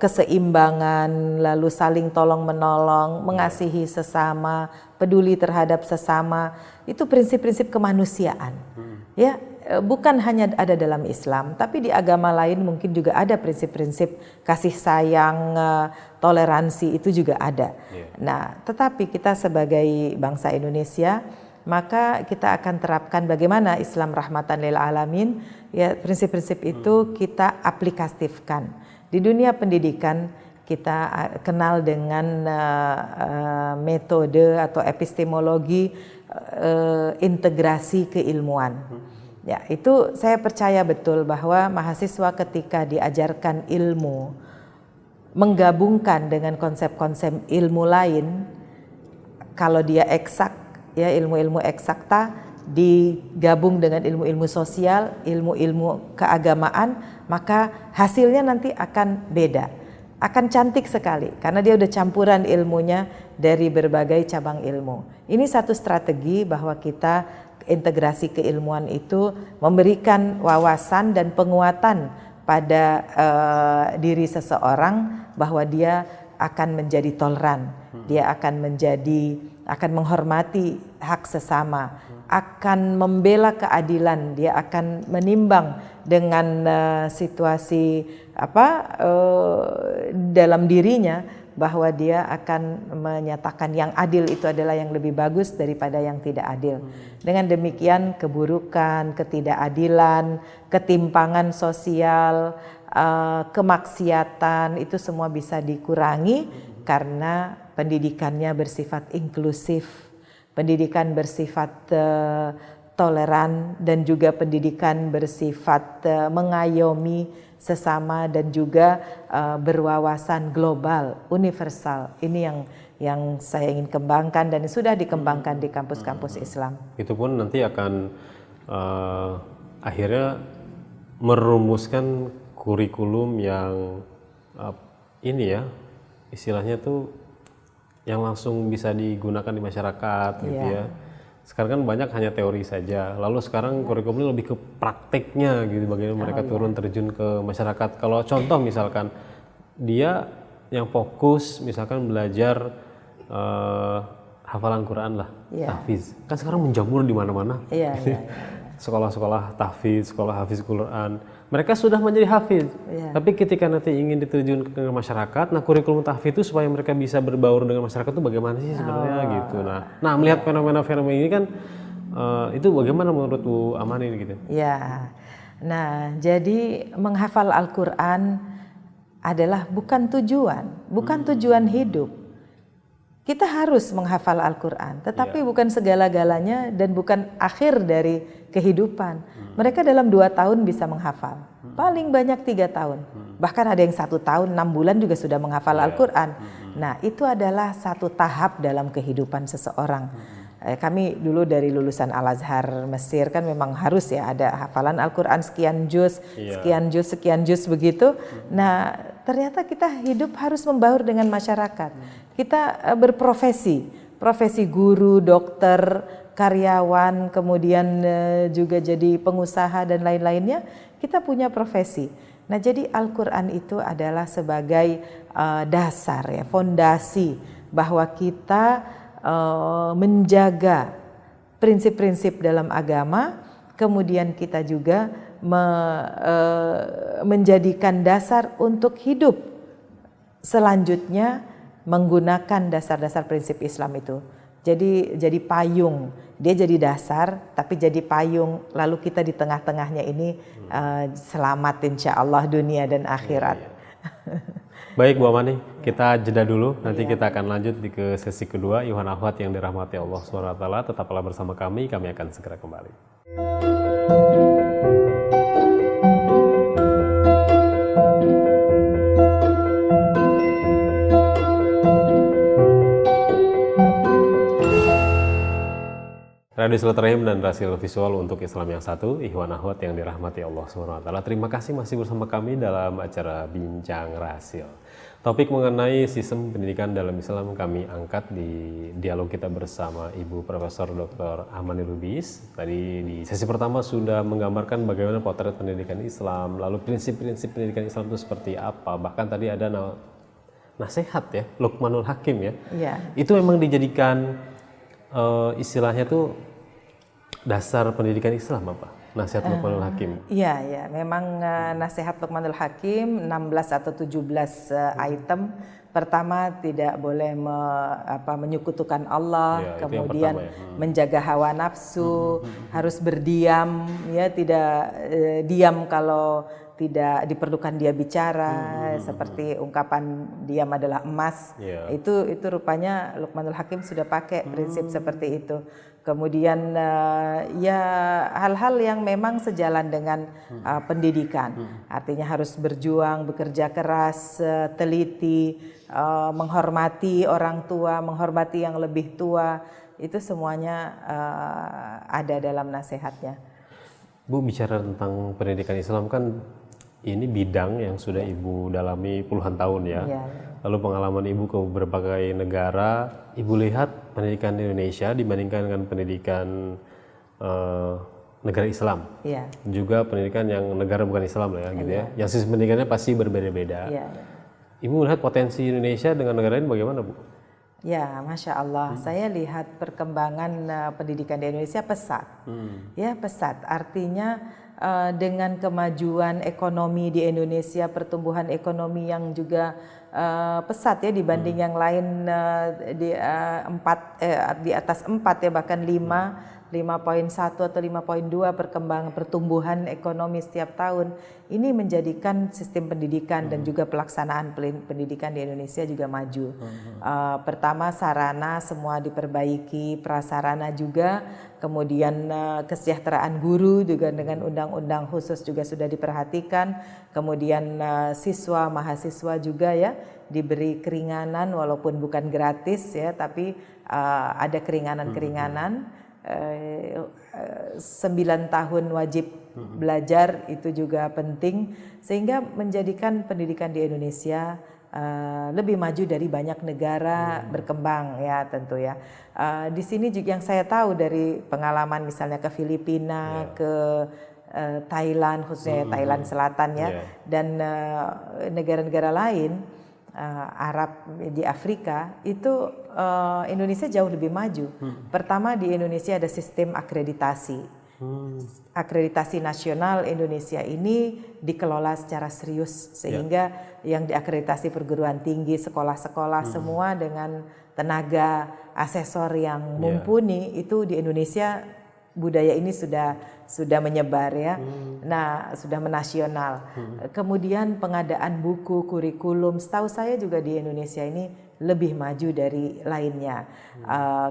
keseimbangan, lalu saling tolong menolong, mengasihi sesama, peduli terhadap sesama. Itu prinsip-prinsip kemanusiaan. Ya, bukan hanya ada dalam Islam, tapi di agama lain mungkin juga ada prinsip-prinsip kasih sayang, toleransi itu juga ada. Nah, tetapi kita sebagai bangsa Indonesia, maka kita akan terapkan bagaimana Islam rahmatan lil alamin, ya prinsip-prinsip itu kita aplikatifkan. Di dunia pendidikan kita kenal dengan metode atau epistemologi integrasi keilmuan. Ya, itu saya percaya betul bahwa mahasiswa ketika diajarkan ilmu menggabungkan dengan konsep-konsep ilmu lain, kalau dia eksak ya ilmu-ilmu eksakta digabung dengan ilmu-ilmu sosial, ilmu-ilmu keagamaan, maka hasilnya nanti akan beda. Akan cantik sekali karena dia udah campuran ilmunya dari berbagai cabang ilmu. Ini satu strategi bahwa kita integrasi keilmuan itu memberikan wawasan dan penguatan pada diri seseorang bahwa dia akan menjadi toleran, dia akan menghormati hak sesama, akan membela keadilan, dia akan menimbang dengan situasi dalam dirinya bahwa dia akan menyatakan yang adil itu adalah yang lebih bagus daripada yang tidak adil. Dengan demikian keburukan, ketidakadilan, ketimpangan sosial, kemaksiatan itu semua bisa dikurangi karena pendidikannya bersifat inklusif, pendidikan bersifat toleran, dan juga pendidikan bersifat mengayomi sesama dan juga berwawasan global, universal. Ini yang saya ingin kembangkan dan sudah dikembangkan di kampus-kampus Islam. Itu pun nanti akan akhirnya merumuskan kurikulum yang ini ya, istilahnya tuh yang langsung bisa digunakan di masyarakat gitu ya. Sekarang kan banyak hanya teori saja. Lalu sekarang kurikulumnya lebih ke prakteknya gitu, bagaimana mereka turun terjun ke masyarakat. Kalau contoh misalkan dia yang fokus misalkan belajar hafalan Quran lah, tahfiz. Kan sekarang menjamur di mana-mana. Sekolah-sekolah tahfiz, sekolah hafiz Quran. Mereka sudah menjadi hafiz. Tapi ketika nanti ingin diterjun ke masyarakat, nah kurikulum tahfiz itu supaya mereka bisa berbaur dengan masyarakat itu bagaimana sih sebenarnya gitu. Nah melihat fenomena-fenomena ini kan Itu bagaimana menurut Bu Amani gitu? Ya, nah jadi menghafal Al-Quran adalah bukan tujuan hidup. Kita harus menghafal Al-Quran, tetapi bukan segala-galanya dan bukan akhir dari kehidupan. Mereka dalam 2 tahun bisa menghafal, paling banyak 3 tahun. Bahkan ada yang 1 tahun, 6 bulan juga sudah menghafal Al-Quran. Nah, itu adalah satu tahap dalam kehidupan seseorang. Kami dulu dari lulusan Al-Azhar Mesir kan memang harus ya ada hafalan Al-Quran sekian juz begitu. Nah, ternyata kita hidup harus membaur dengan masyarakat. Kita profesi guru, dokter, karyawan, kemudian juga jadi pengusaha dan lain-lainnya. Kita punya profesi. Nah, jadi Al-Quran itu adalah sebagai dasar ya, fondasi bahwa kita menjaga prinsip-prinsip dalam agama, kemudian kita juga menjadikan dasar untuk hidup selanjutnya menggunakan dasar-dasar prinsip Islam itu. Jadi payung, dia jadi dasar tapi jadi payung, lalu kita di tengah-tengahnya ini selamat insya Allah dunia dan akhirat. Baik Bu Amani, kita jeda dulu, nanti kita akan lanjut ke sesi kedua. Ikhwan akhwat yang dirahmati Allah SWT, tetaplah bersama kami akan segera kembali. Radio Silaturahim dan Rasil Visual untuk Islam yang satu, Ikhwan akhwat yang dirahmati Allah SWT. Terima kasih masih bersama kami dalam acara Bincang Rasil. Topik mengenai sistem pendidikan dalam Islam kami angkat di dialog kita bersama Ibu Profesor Dr. Amani Lubis. Tadi di sesi pertama sudah menggambarkan bagaimana potret pendidikan Islam, lalu prinsip-prinsip pendidikan Islam itu seperti apa. Bahkan tadi ada nasihat ya, Luqmanul Hakim ya. Itu memang dijadikan istilahnya tuh dasar pendidikan Islam apa? Nasihat Luqmanul Hakim. Iya, memang nasihat Luqmanul Hakim 16 atau 17 item. Pertama, tidak boleh menyekutukan Allah, kemudian menjaga hawa nafsu, harus berdiam, ya tidak diam kalau tidak diperlukan dia bicara, seperti ungkapan diam adalah emas. Itu rupanya Luqmanul Hakim sudah pakai prinsip seperti itu. Kemudian ya hal-hal yang memang sejalan dengan pendidikan, artinya harus berjuang, bekerja keras, teliti, menghormati orang tua, menghormati yang lebih tua, itu semuanya ada dalam nasihatnya. Bu, bicara tentang pendidikan Islam kan ini bidang yang sudah Ibu dalami puluhan tahun ya. Lalu pengalaman Ibu ke berbagai negara, Ibu lihat pendidikan di Indonesia dibandingkan dengan pendidikan negara Islam. Juga pendidikan yang negara bukan Islam lah ya, gitu ya. Yang sistem pendidikannya pasti berbeda-beda. Ibu melihat potensi Indonesia dengan negara lain bagaimana, Bu? Ya, Masya Allah, saya lihat perkembangan pendidikan di Indonesia pesat. Ya, pesat. Artinya dengan kemajuan ekonomi di Indonesia, pertumbuhan ekonomi yang juga pesat ya dibanding yang lain, di atas 4 ya, bahkan 5,1 atau 5,2 pertumbuhan ekonomi setiap tahun. Ini menjadikan sistem pendidikan dan juga pelaksanaan pendidikan di Indonesia juga maju. Pertama, sarana semua diperbaiki, prasarana juga, kemudian kesejahteraan guru juga dengan undang-undang khusus juga sudah diperhatikan. Kemudian siswa, mahasiswa juga ya diberi keringanan walaupun bukan gratis ya, tapi ada keringanan-keringanan. 9 tahun wajib belajar itu juga penting, sehingga menjadikan pendidikan di Indonesia lebih maju dari banyak negara berkembang ya tentu ya. Di sini juga yang saya tahu dari pengalaman misalnya ke Filipina, ke Thailand, khususnya Thailand Selatan ya, dan negara-negara lain Arab di Afrika itu Indonesia jauh lebih maju. Pertama, di Indonesia ada sistem akreditasi. Akreditasi nasional Indonesia ini dikelola secara serius, sehingga yang diakreditasi perguruan tinggi, sekolah-sekolah semua dengan tenaga asesor yang mumpuni itu di Indonesia budaya ini sudah menyebar ya. Nah, sudah menasional. Kemudian pengadaan buku, kurikulum, setahu saya juga di Indonesia ini lebih maju dari lainnya.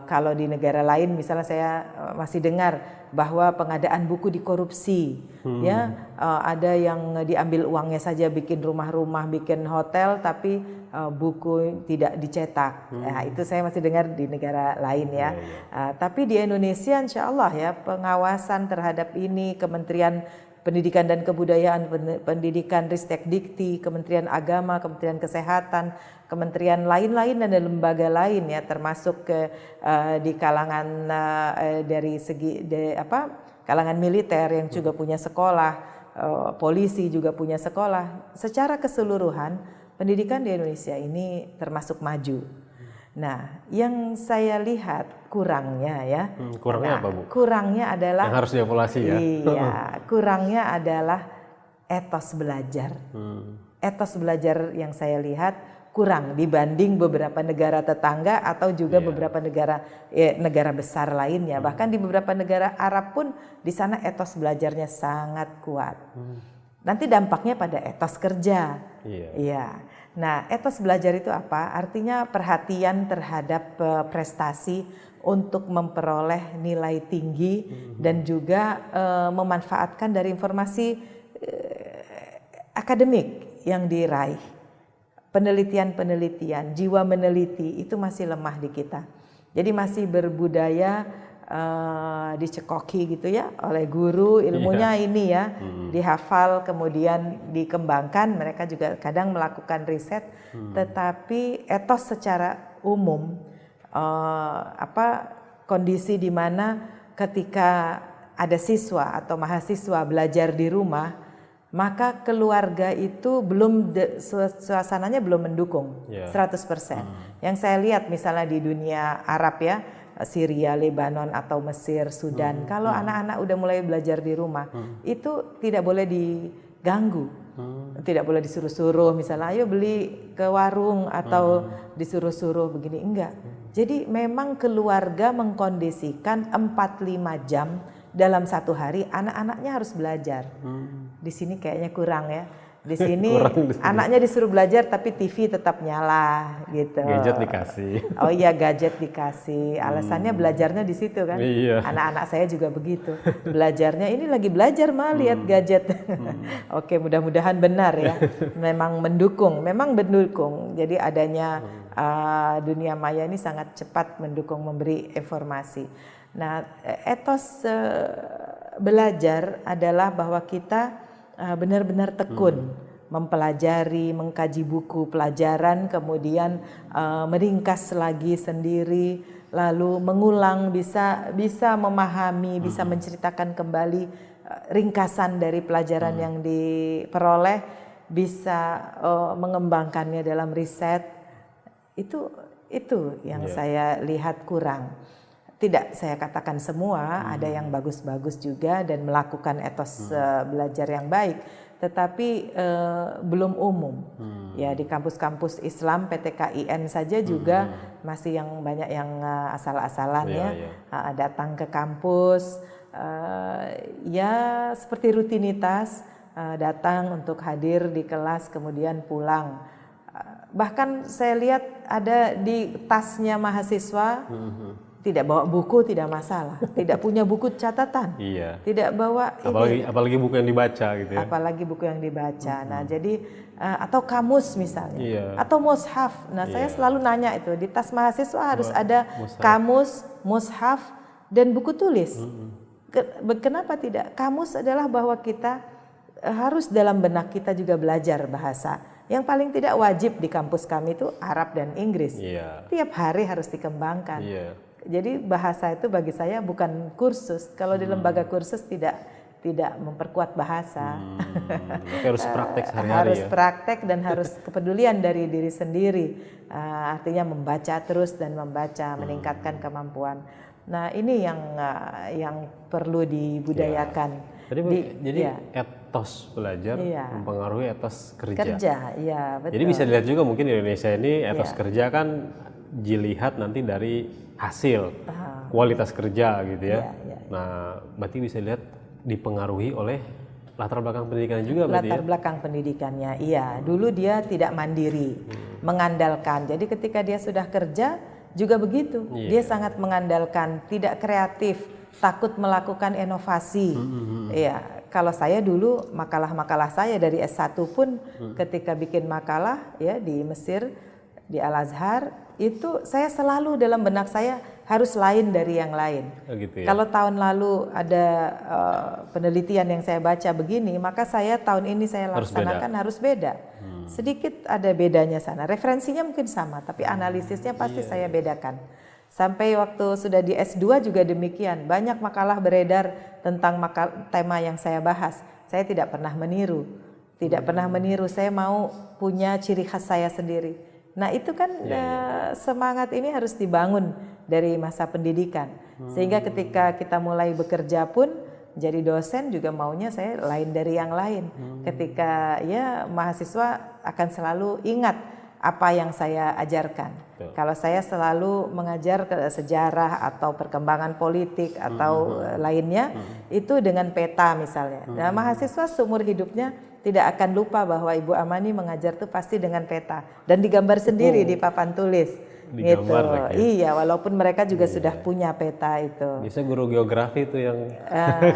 Kalau di negara lain misalnya saya masih dengar bahwa pengadaan buku dikorupsi, ya ada yang diambil uangnya saja bikin rumah-rumah, bikin hotel, tapi buku tidak dicetak. Nah, itu saya masih dengar di negara lain ya. Tapi di Indonesia insya Allah ya pengawasan terhadap ini Kementerian Pendidikan dan Kebudayaan, Pendidikan Ristek Dikti, Kementerian Agama, Kementerian Kesehatan, kementerian lain-lain dan lembaga lain ya termasuk di kalangan dari segi kalangan militer yang juga punya sekolah, polisi juga punya sekolah. Secara keseluruhan pendidikan di Indonesia ini termasuk maju. Nah, yang saya lihat kurangnya ya. Kurangnya apa, Bu? Kurangnya adalah yang harus dievaluasi ya. Iya, kurangnya adalah etos belajar. Etos belajar yang saya lihat kurang dibanding beberapa negara tetangga atau juga beberapa negara besar lainnya. Bahkan di beberapa negara Arab pun di sana etos belajarnya sangat kuat. Nanti dampaknya pada etos kerja. Iya. Nah, etos belajar itu apa? Artinya perhatian terhadap prestasi untuk memperoleh nilai tinggi dan juga memanfaatkan dari informasi akademik yang diraih. Penelitian-penelitian, jiwa meneliti itu masih lemah di kita. Jadi masih berbudaya dicekoki gitu ya oleh guru, ilmunya ini ya dihafal kemudian dikembangkan. Mereka juga kadang melakukan riset, tetapi etos secara umum kondisi di mana ketika ada siswa atau mahasiswa belajar di rumah, maka keluarga itu suasananya belum mendukung 100%. Yang saya lihat misalnya di dunia Arab ya, Syria, Lebanon atau Mesir, Sudan. Kalau anak-anak udah mulai belajar di rumah, itu tidak boleh diganggu. Tidak boleh disuruh-suruh misalnya ayo beli ke warung atau disuruh-suruh begini, enggak. Jadi memang keluarga mengkondisikan 4-5 jam dalam satu hari anak-anaknya harus belajar. Di sini kayaknya kurang ya. Di sini anaknya disuruh belajar tapi TV tetap nyala gitu. Gadget dikasih. Oh iya, gadget dikasih. Alasannya belajarnya di situ kan. Iya. Anak-anak saya juga begitu. Belajarnya ini lagi belajar mah lihat gadget. Oke, mudah-mudahan benar ya. Memang mendukung. Jadi adanya dunia maya ini sangat cepat mendukung memberi informasi. Nah, etos belajar adalah bahwa kita benar-benar tekun mempelajari, mengkaji buku pelajaran, kemudian meringkas lagi sendiri, lalu mengulang, bisa memahami, bisa menceritakan kembali ringkasan dari pelajaran yang diperoleh, bisa mengembangkannya dalam riset. Itu yang saya lihat kurang. Tidak saya katakan semua, ada yang bagus-bagus juga dan melakukan etos belajar yang baik, tetapi belum umum. Ya di kampus-kampus Islam PTKIN saja juga masih yang banyak yang asal-asalan datang ke kampus, ya seperti rutinitas datang untuk hadir di kelas kemudian pulang. Bahkan saya lihat ada di tasnya mahasiswa. Tidak bawa buku tidak masalah, tidak punya buku catatan, tidak bawa apalagi buku yang dibaca gitu ya. Apalagi buku yang dibaca. Nah jadi atau kamus misalnya, atau mushaf. Nah saya selalu nanya itu di tas mahasiswa harus ada kamus, mushaf dan buku tulis. Kenapa tidak? Kamus adalah bahwa kita harus dalam benak kita juga belajar bahasa. Yang paling tidak wajib di kampus kami itu Arab dan Inggris. Tiap hari harus dikembangkan. Jadi bahasa itu bagi saya bukan kursus. Kalau di lembaga kursus tidak memperkuat bahasa. Harus praktek sehari-hari. Harus praktek dan harus kepedulian dari diri sendiri. Artinya membaca terus dan membaca, meningkatkan kemampuan. Nah ini yang perlu dibudayakan. Jadi etos belajar mempengaruhi etos kerja. Betul. Jadi bisa dilihat juga mungkin di Indonesia ini etos kerja kan dilihat nanti dari hasil kualitas kerja gitu ya. Nah, berarti bisa lihat dipengaruhi oleh latar belakang pendidikan juga berarti Latar belakang pendidikannya, iya. Dulu dia tidak mandiri, mengandalkan. Jadi ketika dia sudah kerja juga begitu. Dia sangat mengandalkan, tidak kreatif, takut melakukan inovasi. Iya. Kalau saya dulu makalah-makalah saya dari S1 pun ketika bikin makalah ya di Mesir, di Al-Azhar, itu saya selalu dalam benak saya harus lain dari yang lain. Gitu ya? Kalau tahun lalu ada penelitian yang saya baca begini, maka saya tahun ini saya laksanakan harus beda. Sedikit ada bedanya sana. Referensinya mungkin sama, tapi analisisnya pasti saya bedakan. Sampai waktu sudah di S2 juga demikian. Banyak makalah beredar tentang tema yang saya bahas. Saya tidak pernah meniru. Tidak pernah meniru, saya mau punya ciri khas saya sendiri. Nah itu kan semangat ini harus dibangun dari masa pendidikan. Sehingga ketika kita mulai bekerja pun jadi dosen juga maunya saya lain dari yang lain. Ketika ya mahasiswa akan selalu ingat apa yang saya ajarkan. Kalau saya selalu mengajar sejarah atau perkembangan politik atau lainnya itu dengan peta misalnya. Nah mahasiswa seumur hidupnya tidak akan lupa bahwa Ibu Amani mengajar itu pasti dengan peta dan digambar sendiri di papan tulis. Digambar gitu. Iya, walaupun mereka juga sudah punya peta itu. Biasanya guru geografi itu yang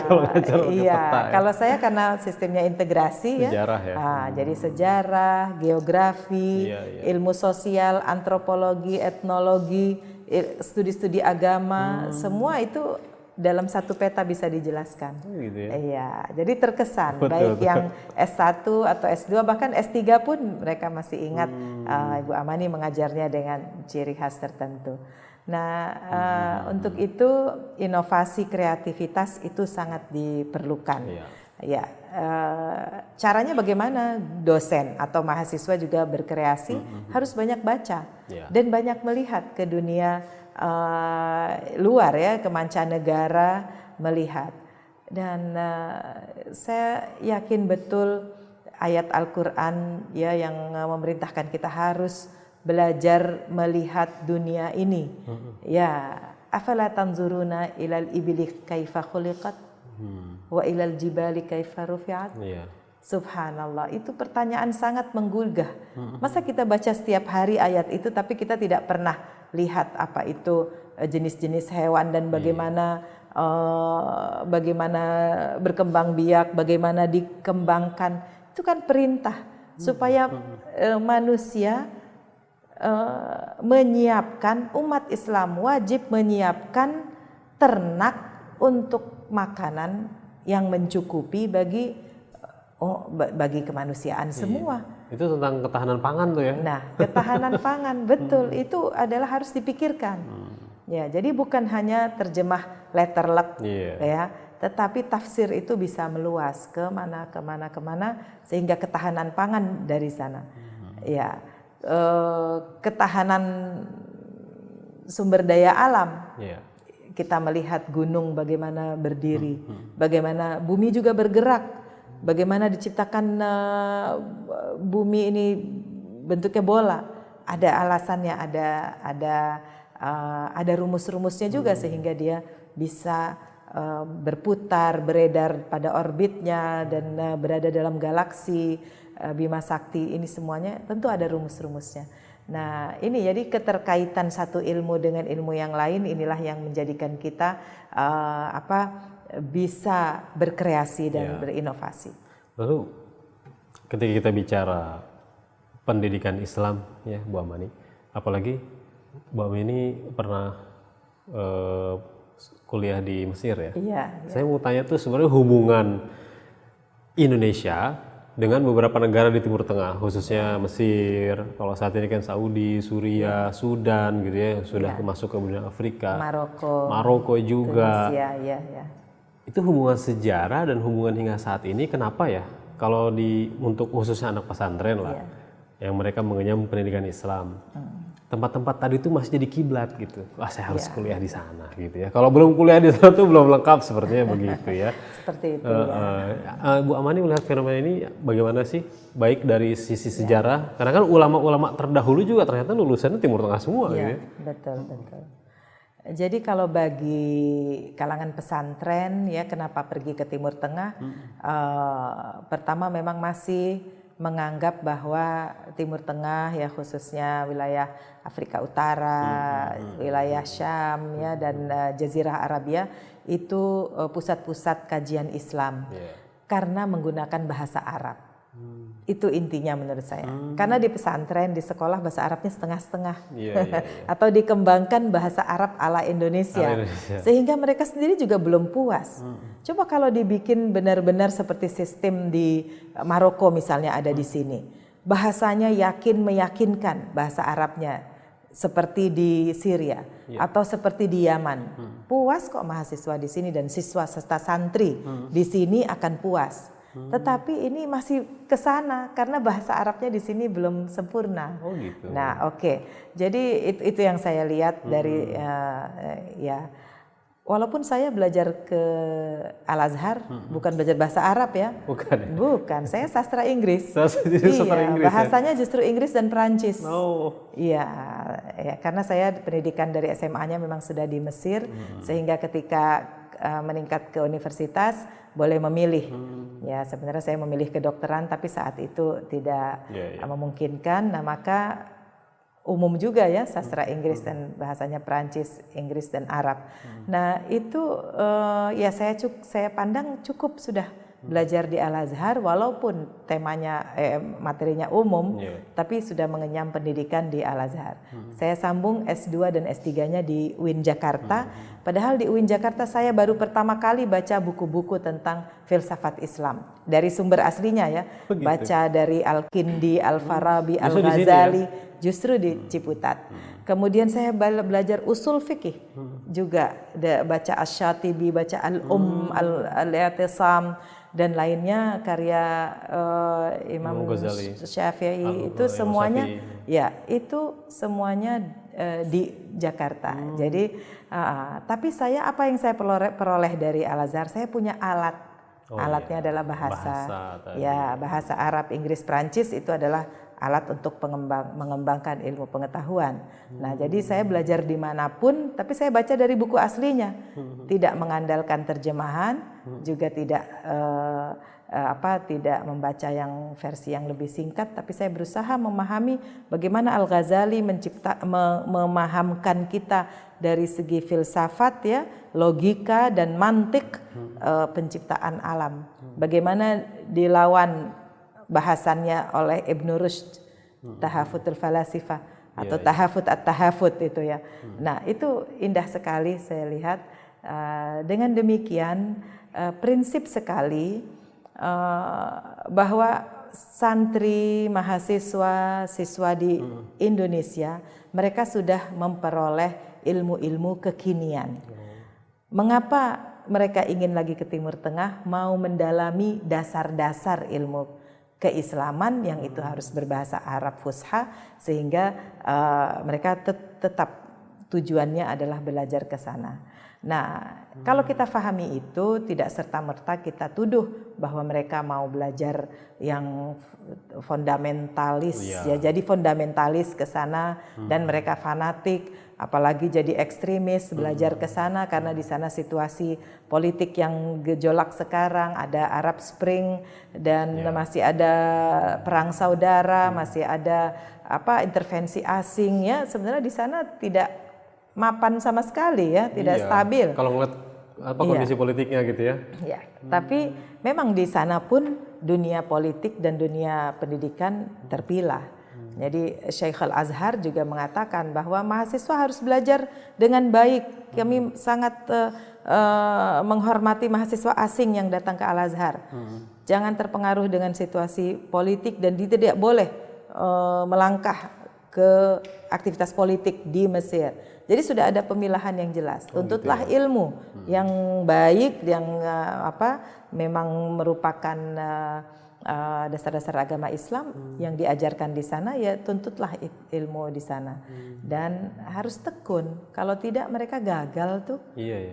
kalau ngajar pakai iya, peta ya. kalau saya karena sistemnya integrasi Sejarah ya. Jadi sejarah, geografi, ilmu sosial, antropologi, etnologi, studi-studi agama, semua itu dalam satu peta bisa dijelaskan. Gitu ya. Iya, jadi terkesan baik yang S1 atau S2 bahkan S3 pun mereka masih ingat Ibu Amani mengajarnya dengan ciri khas tertentu. Nah, untuk itu inovasi kreativitas itu sangat diperlukan. Ya, caranya bagaimana dosen atau mahasiswa juga berkreasi harus banyak baca dan banyak melihat ke dunia luar ya, ke mancanegara melihat. Dan saya yakin betul ayat Al-Quran ya yang memerintahkan kita harus belajar melihat dunia ini. Ya, afala tanzuruna ilal ibili kaifa khuliqat wa ilal jibali kaifa rufi'at. Subhanallah, itu pertanyaan sangat menggugah. Masa kita baca setiap hari ayat itu tapi kita tidak pernah lihat apa itu jenis-jenis hewan dan bagaimana bagaimana berkembang biak, bagaimana dikembangkan. Itu kan perintah supaya manusia menyiapkan, umat Islam wajib menyiapkan ternak untuk makanan yang mencukupi bagi kemanusiaan semua. Itu tentang ketahanan pangan tuh ya. Nah, ketahanan pangan betul itu adalah harus dipikirkan. Ya, jadi bukan hanya terjemah letterlek ya, tetapi tafsir itu bisa meluas ke mana sehingga ketahanan pangan dari sana. Ya, ketahanan sumber daya alam. Kita melihat gunung bagaimana berdiri, bagaimana bumi juga bergerak. Bagaimana diciptakan bumi ini bentuknya bola? Ada alasannya, ada rumus-rumusnya juga sehingga dia bisa berputar, beredar pada orbitnya dan berada dalam galaksi Bima Sakti. Ini semuanya tentu ada rumus-rumusnya. Nah, ini jadi keterkaitan satu ilmu dengan ilmu yang lain inilah yang menjadikan kita bisa berkreasi dan berinovasi. Lalu ketika kita bicara pendidikan Islam ya Bu Amani, apalagi Bu Amani pernah kuliah di Mesir ya. Saya mau tanya tuh sebenarnya hubungan Indonesia dengan beberapa negara di Timur Tengah, khususnya Mesir, kalau saat ini kan Saudi, Suriah, Sudan gitu ya, sudah masuk ke benua Afrika, Maroko juga. Tunisia, Itu hubungan sejarah dan hubungan hingga saat ini kenapa ya? Kalau untuk khususnya anak pesantren lah, yang mereka mengenyam pendidikan Islam, tempat-tempat tadi itu masih jadi kiblat gitu. Wah, saya harus kuliah di sana gitu ya. Kalau belum kuliah di sana tuh belum lengkap sepertinya begitu ya. Seperti itu. Bu Amani melihat fenomena ini bagaimana sih? Baik dari sisi sejarah, karena kan ulama-ulama terdahulu juga ternyata lulusannya Timur Tengah semua gitu ya. Betul. Jadi kalau bagi kalangan pesantren ya kenapa pergi ke Timur Tengah? Pertama memang masih menganggap bahwa Timur Tengah ya khususnya wilayah Afrika Utara, wilayah Syam ya dan Jazirah Arabia itu pusat-pusat kajian Islam karena menggunakan bahasa Arab. Itu intinya menurut saya. Karena di pesantren, di sekolah bahasa Arabnya setengah-setengah. Atau dikembangkan bahasa Arab ala Indonesia. Sehingga mereka sendiri juga belum puas. Coba kalau dibikin benar-benar seperti sistem di Maroko misalnya ada di sini. Bahasanya meyakinkan bahasa Arabnya. Seperti di Syria atau seperti di Yaman. Puas kok mahasiswa di sini dan siswa serta santri di sini akan puas. Tetapi ini masih ke sana karena bahasa Arabnya di sini belum sempurna. Oh gitu. Nah, jadi itu yang saya lihat dari ya. Walaupun saya belajar ke Al-Azhar bukan belajar bahasa Arab ya. Bukan, saya sastra Inggris. Bahasanya justru Inggris dan Perancis. Iya, karena saya pendidikan dari SMA-nya memang sudah di Mesir sehingga ketika meningkat ke universitas boleh memilih. Ya sebenarnya saya memilih kedokteran tapi saat itu tidak memungkinkan. Nah maka umum juga ya sastra Inggris dan bahasanya Perancis, Inggris dan Arab. Nah itu ya saya pandang cukup sudah belajar di Al-Azhar walaupun temanya materinya umum tapi sudah mengenyam pendidikan di Al-Azhar. Saya sambung S2 dan S3-nya di UIN Jakarta. Padahal di UIN Jakarta saya baru pertama kali baca buku-buku tentang filsafat Islam dari sumber aslinya ya. Baca dari Al-Kindi, Al-Farabi, Al-Ghazali justru di Ciputat. Kemudian saya belajar usul fikih juga baca Asy-Syatibi, baca Al-I'tisam dan lainnya karya Imam Syafi'i itu semuanya itu semuanya di Jakarta. Jadi tapi apa yang saya peroleh dari Al-Azhar, saya punya alatnya adalah bahasa Arab, Inggris, Prancis itu adalah alat untuk mengembangkan ilmu pengetahuan. Nah, jadi saya belajar dimanapun, tapi saya baca dari buku aslinya, tidak mengandalkan terjemahan, juga tidak membaca yang versi yang lebih singkat, tapi saya berusaha memahami bagaimana Al-Ghazali memahamkan kita dari segi filsafat ya, logika dan mantik penciptaan alam. Bagaimana dilawan bahasannya oleh Ibn Rushd, Tahafutul Falasifah atau Tahafut at-Tahafut itu ya. Nah itu indah sekali saya lihat. Dengan demikian prinsip sekali bahwa santri, mahasiswa, siswa di Indonesia mereka sudah memperoleh ilmu-ilmu kekinian. Mengapa mereka ingin lagi ke Timur Tengah mau mendalami dasar-dasar ilmu keislaman yang itu harus berbahasa Arab Fusha sehingga mereka tetap tujuannya adalah belajar ke sana. Nah, kalau kita pahami itu tidak serta-merta kita tuduh bahwa mereka mau belajar yang fundamentalis ya jadi fundamentalis ke sana dan mereka fanatik apalagi jadi ekstremis belajar ke sana karena di sana situasi politik yang gejolak sekarang, ada Arab Spring dan masih ada perang saudara, masih ada intervensi asing ya. Sebenarnya di sana tidak mapan sama sekali ya, tidak stabil. Kalau ngeliat kondisi politiknya gitu ya. Ya, tapi memang di sana pun dunia politik dan dunia pendidikan terpilah. Jadi Syekh Al-Azhar juga mengatakan bahwa mahasiswa harus belajar dengan baik. Kami sangat menghormati mahasiswa asing yang datang ke Al-Azhar. Jangan terpengaruh dengan situasi politik dan tidak boleh melangkah ke aktivitas politik di Mesir. Jadi sudah ada pemilahan yang jelas. Tuntutlah ilmu yang baik, yang memang merupakan dasar-dasar agama Islam yang diajarkan di sana, ya tuntutlah ilmu di sana dan harus tekun. Kalau tidak mereka gagal tuh.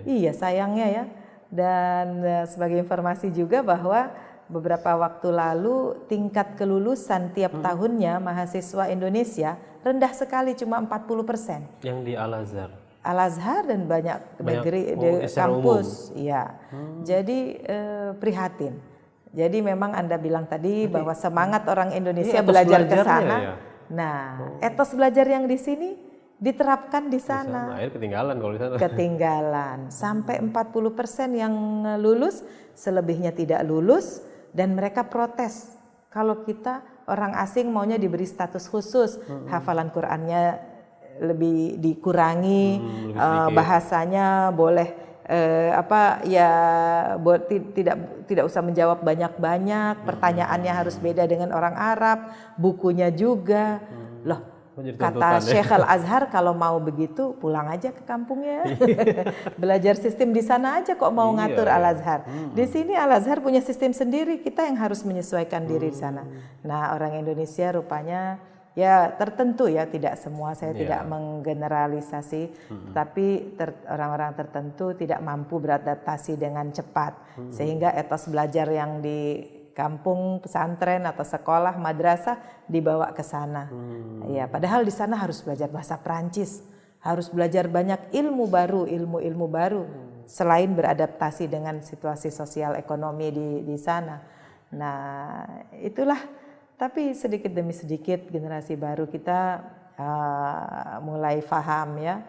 Iya sayangnya ya. Dan sebagai informasi juga bahwa beberapa waktu lalu tingkat kelulusan tiap tahunnya mahasiswa Indonesia rendah sekali, cuma 40%. Yang di Al-Azhar? Al-Azhar dan banyak negeri di kampus, ya. Jadi prihatin. Jadi memang Anda bilang tadi bahwa semangat orang Indonesia belajar ke sana. Ya? Nah, etos belajar yang di sini diterapkan di sana. Akhirnya ketinggalan kalau di sana. Ketinggalan. Sampai 40% yang lulus, selebihnya tidak lulus dan mereka protes. Kalau kita orang asing maunya diberi status khusus, hafalan Qur'annya lebih dikurangi, bahasanya boleh tidak usah menjawab banyak-banyak, pertanyaannya harus beda dengan orang Arab, bukunya juga. Loh, kata Syekh Al-Azhar kalau mau begitu pulang aja ke kampungnya. Belajar sistem di sana aja kok mau ngatur Al-Azhar. Di sini Al-Azhar punya sistem sendiri, kita yang harus menyesuaikan diri di sana. Nah, orang Indonesia rupanya ya tertentu ya, tidak semua, saya tidak menggeneralisasi, tapi orang-orang tertentu tidak mampu beradaptasi dengan cepat, sehingga etos belajar yang di kampung, pesantren atau sekolah, madrasah dibawa ke sana. Ya, padahal di sana harus belajar bahasa Prancis, harus belajar banyak ilmu baru, ilmu-ilmu baru, selain beradaptasi dengan situasi sosial ekonomi di sana. Nah, itulah. Tapi sedikit demi sedikit generasi baru kita mulai paham ya,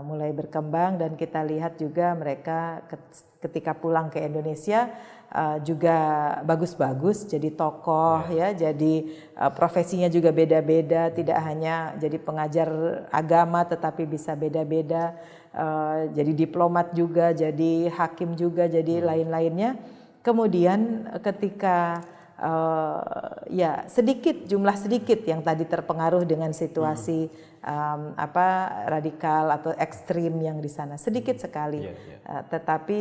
mulai berkembang, dan kita lihat juga mereka ketika pulang ke Indonesia juga bagus-bagus, jadi tokoh ya, jadi profesinya juga beda-beda, tidak hanya jadi pengajar agama tetapi bisa beda-beda, jadi diplomat juga, jadi hakim juga, jadi lain-lainnya. Kemudian ketika jumlah sedikit yang tadi terpengaruh dengan situasi radikal atau ekstrim yang di sana, sedikit sekali. Tetapi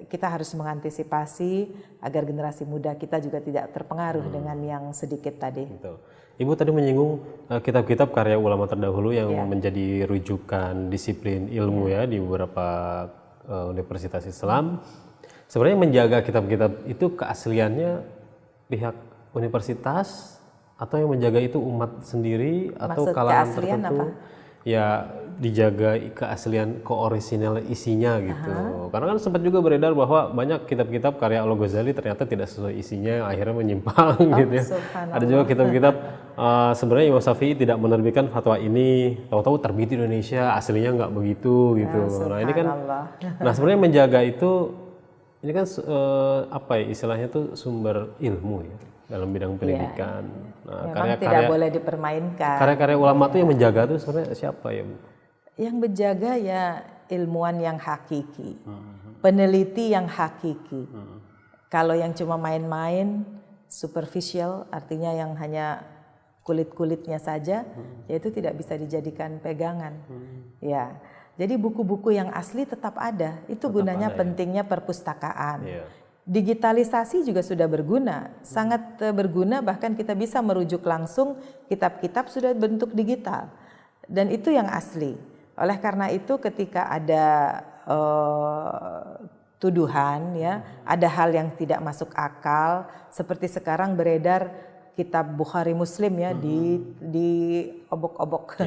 kita harus mengantisipasi agar generasi muda kita juga tidak terpengaruh dengan yang sedikit tadi. Betul. Ibu tadi menyinggung kitab-kitab karya ulama terdahulu yang menjadi rujukan disiplin ilmu ya di beberapa universitas Islam. Sebenarnya menjaga kitab-kitab itu keasliannya pihak universitas atau yang menjaga itu umat sendiri atau kalangan tertentu? Ya, dijaga keaslian, keorisinal isinya gitu. Karena kan sempat juga beredar bahwa banyak kitab-kitab karya Al-Ghazali ternyata tidak sesuai isinya, akhirnya menyimpang gitu ya. Ada juga kitab-kitab sebenarnya Imam Syafi'i tidak menerbitkan fatwa ini, tahu-tahu terbit di Indonesia, aslinya nggak begitu gitu. Nah ini kan, nah sebenarnya menjaga itu, ini kan istilahnya tuh sumber ilmu ya dalam bidang pendidikan. Nah, tidak boleh dipermainkan. Karya-karya ulama tuh yang menjaga tuh sebenarnya siapa ya, Bu? Yang menjaga ya ilmuwan yang hakiki, peneliti yang hakiki. Kalau yang cuma main-main, superficial, artinya yang hanya kulit-kulitnya saja, ya itu tidak bisa dijadikan pegangan. Ya. Jadi buku-buku yang asli tetap ada. Itu gunanya pentingnya perpustakaan. Digitalisasi juga sudah berguna, sangat berguna, bahkan kita bisa merujuk langsung kitab-kitab sudah bentuk digital. Dan itu yang asli. Oleh karena itu ketika ada tuduhan ya, ada hal yang tidak masuk akal, seperti sekarang beredar kitab Bukhari Muslim ya di obok-obok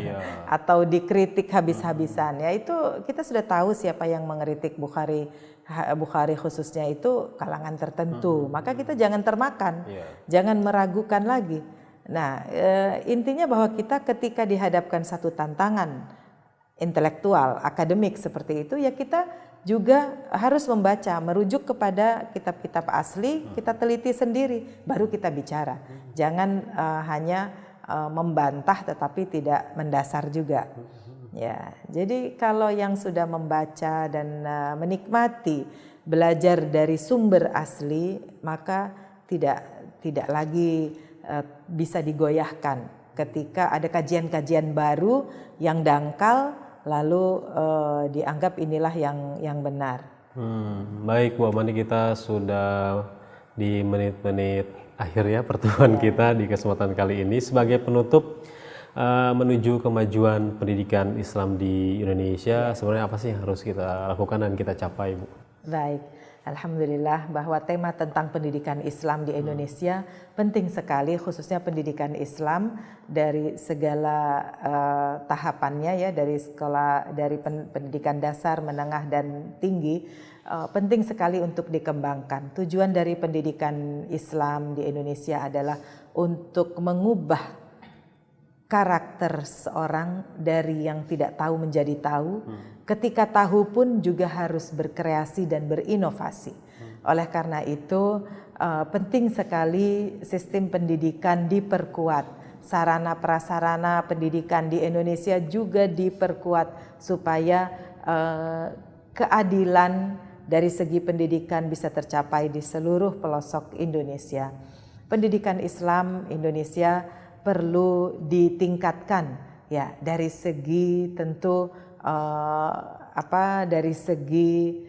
atau dikritik habis-habisan ya, itu kita sudah tahu siapa yang mengkritik Bukhari khususnya itu kalangan tertentu, maka kita jangan termakan, jangan meragukan lagi. Nah, intinya bahwa kita ketika dihadapkan satu tantangan intelektual, akademik seperti itu, ya kita juga harus membaca, merujuk kepada kitab-kitab asli, kita teliti sendiri, baru kita bicara. Jangan hanya membantah tetapi tidak mendasar juga. Ya, jadi kalau yang sudah membaca dan menikmati belajar dari sumber asli, maka tidak lagi bisa digoyahkan ketika ada kajian-kajian baru yang dangkal, lalu dianggap inilah yang benar. Baik Bu Amani, kita sudah di menit-menit akhir ya pertemuan kita di kesempatan kali ini. Sebagai penutup, menuju kemajuan pendidikan Islam di Indonesia, sebenarnya apa sih yang harus kita lakukan dan kita capai, Bu? Baik, Alhamdulillah bahwa tema tentang pendidikan Islam di Indonesia penting sekali, khususnya pendidikan Islam dari segala tahapannya ya, dari sekolah, dari pendidikan dasar, menengah dan tinggi, penting sekali untuk dikembangkan. Tujuan dari pendidikan Islam di Indonesia adalah untuk mengubah karakter seorang dari yang tidak tahu menjadi tahu, ketika tahu pun juga harus berkreasi dan berinovasi. Oleh karena itu penting sekali sistem pendidikan diperkuat, sarana prasarana pendidikan di Indonesia juga diperkuat supaya keadilan dari segi pendidikan bisa tercapai di seluruh pelosok Indonesia. Pendidikan Islam Indonesia perlu ditingkatkan ya, dari segi tentu dari segi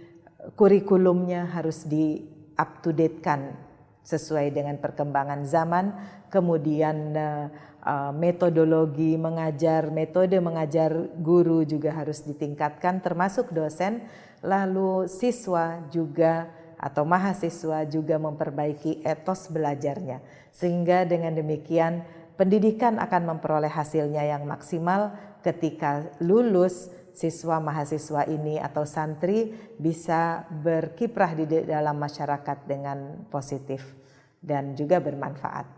kurikulumnya harus di up to date kan sesuai dengan perkembangan zaman, kemudian metodologi mengajar, metode mengajar guru juga harus ditingkatkan termasuk dosen, lalu siswa juga atau mahasiswa juga memperbaiki etos belajarnya, sehingga dengan demikian pendidikan akan memperoleh hasilnya yang maksimal ketika lulus siswa mahasiswa ini atau santri bisa berkiprah di dalam masyarakat dengan positif dan juga bermanfaat.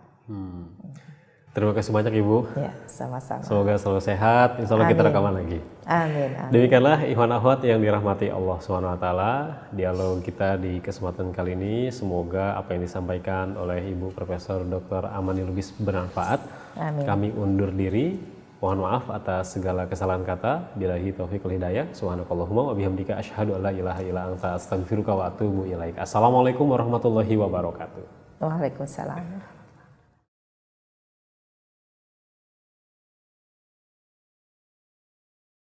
Terima kasih banyak Ibu. Ya, sama-sama. Semoga selalu sehat. Insya Allah kita rekaman lagi. Amin. Demikianlah ikhwan akhwat yang dirahmati Allah SWT, dialog kita di kesempatan kali ini. Semoga apa yang disampaikan oleh Ibu Profesor Dr. Amani Lubis bermanfaat. Amin. Kami undur diri. Mohon maaf atas segala kesalahan kata. Billahi taufiq wal hidayah. Subhanakallahumma wa bihamdika asyhadu an la ilaha illa anta astaghfiruka wa atubu ilaik. Assalamualaikum warahmatullahi wabarakatuh. Waalaikumsalam.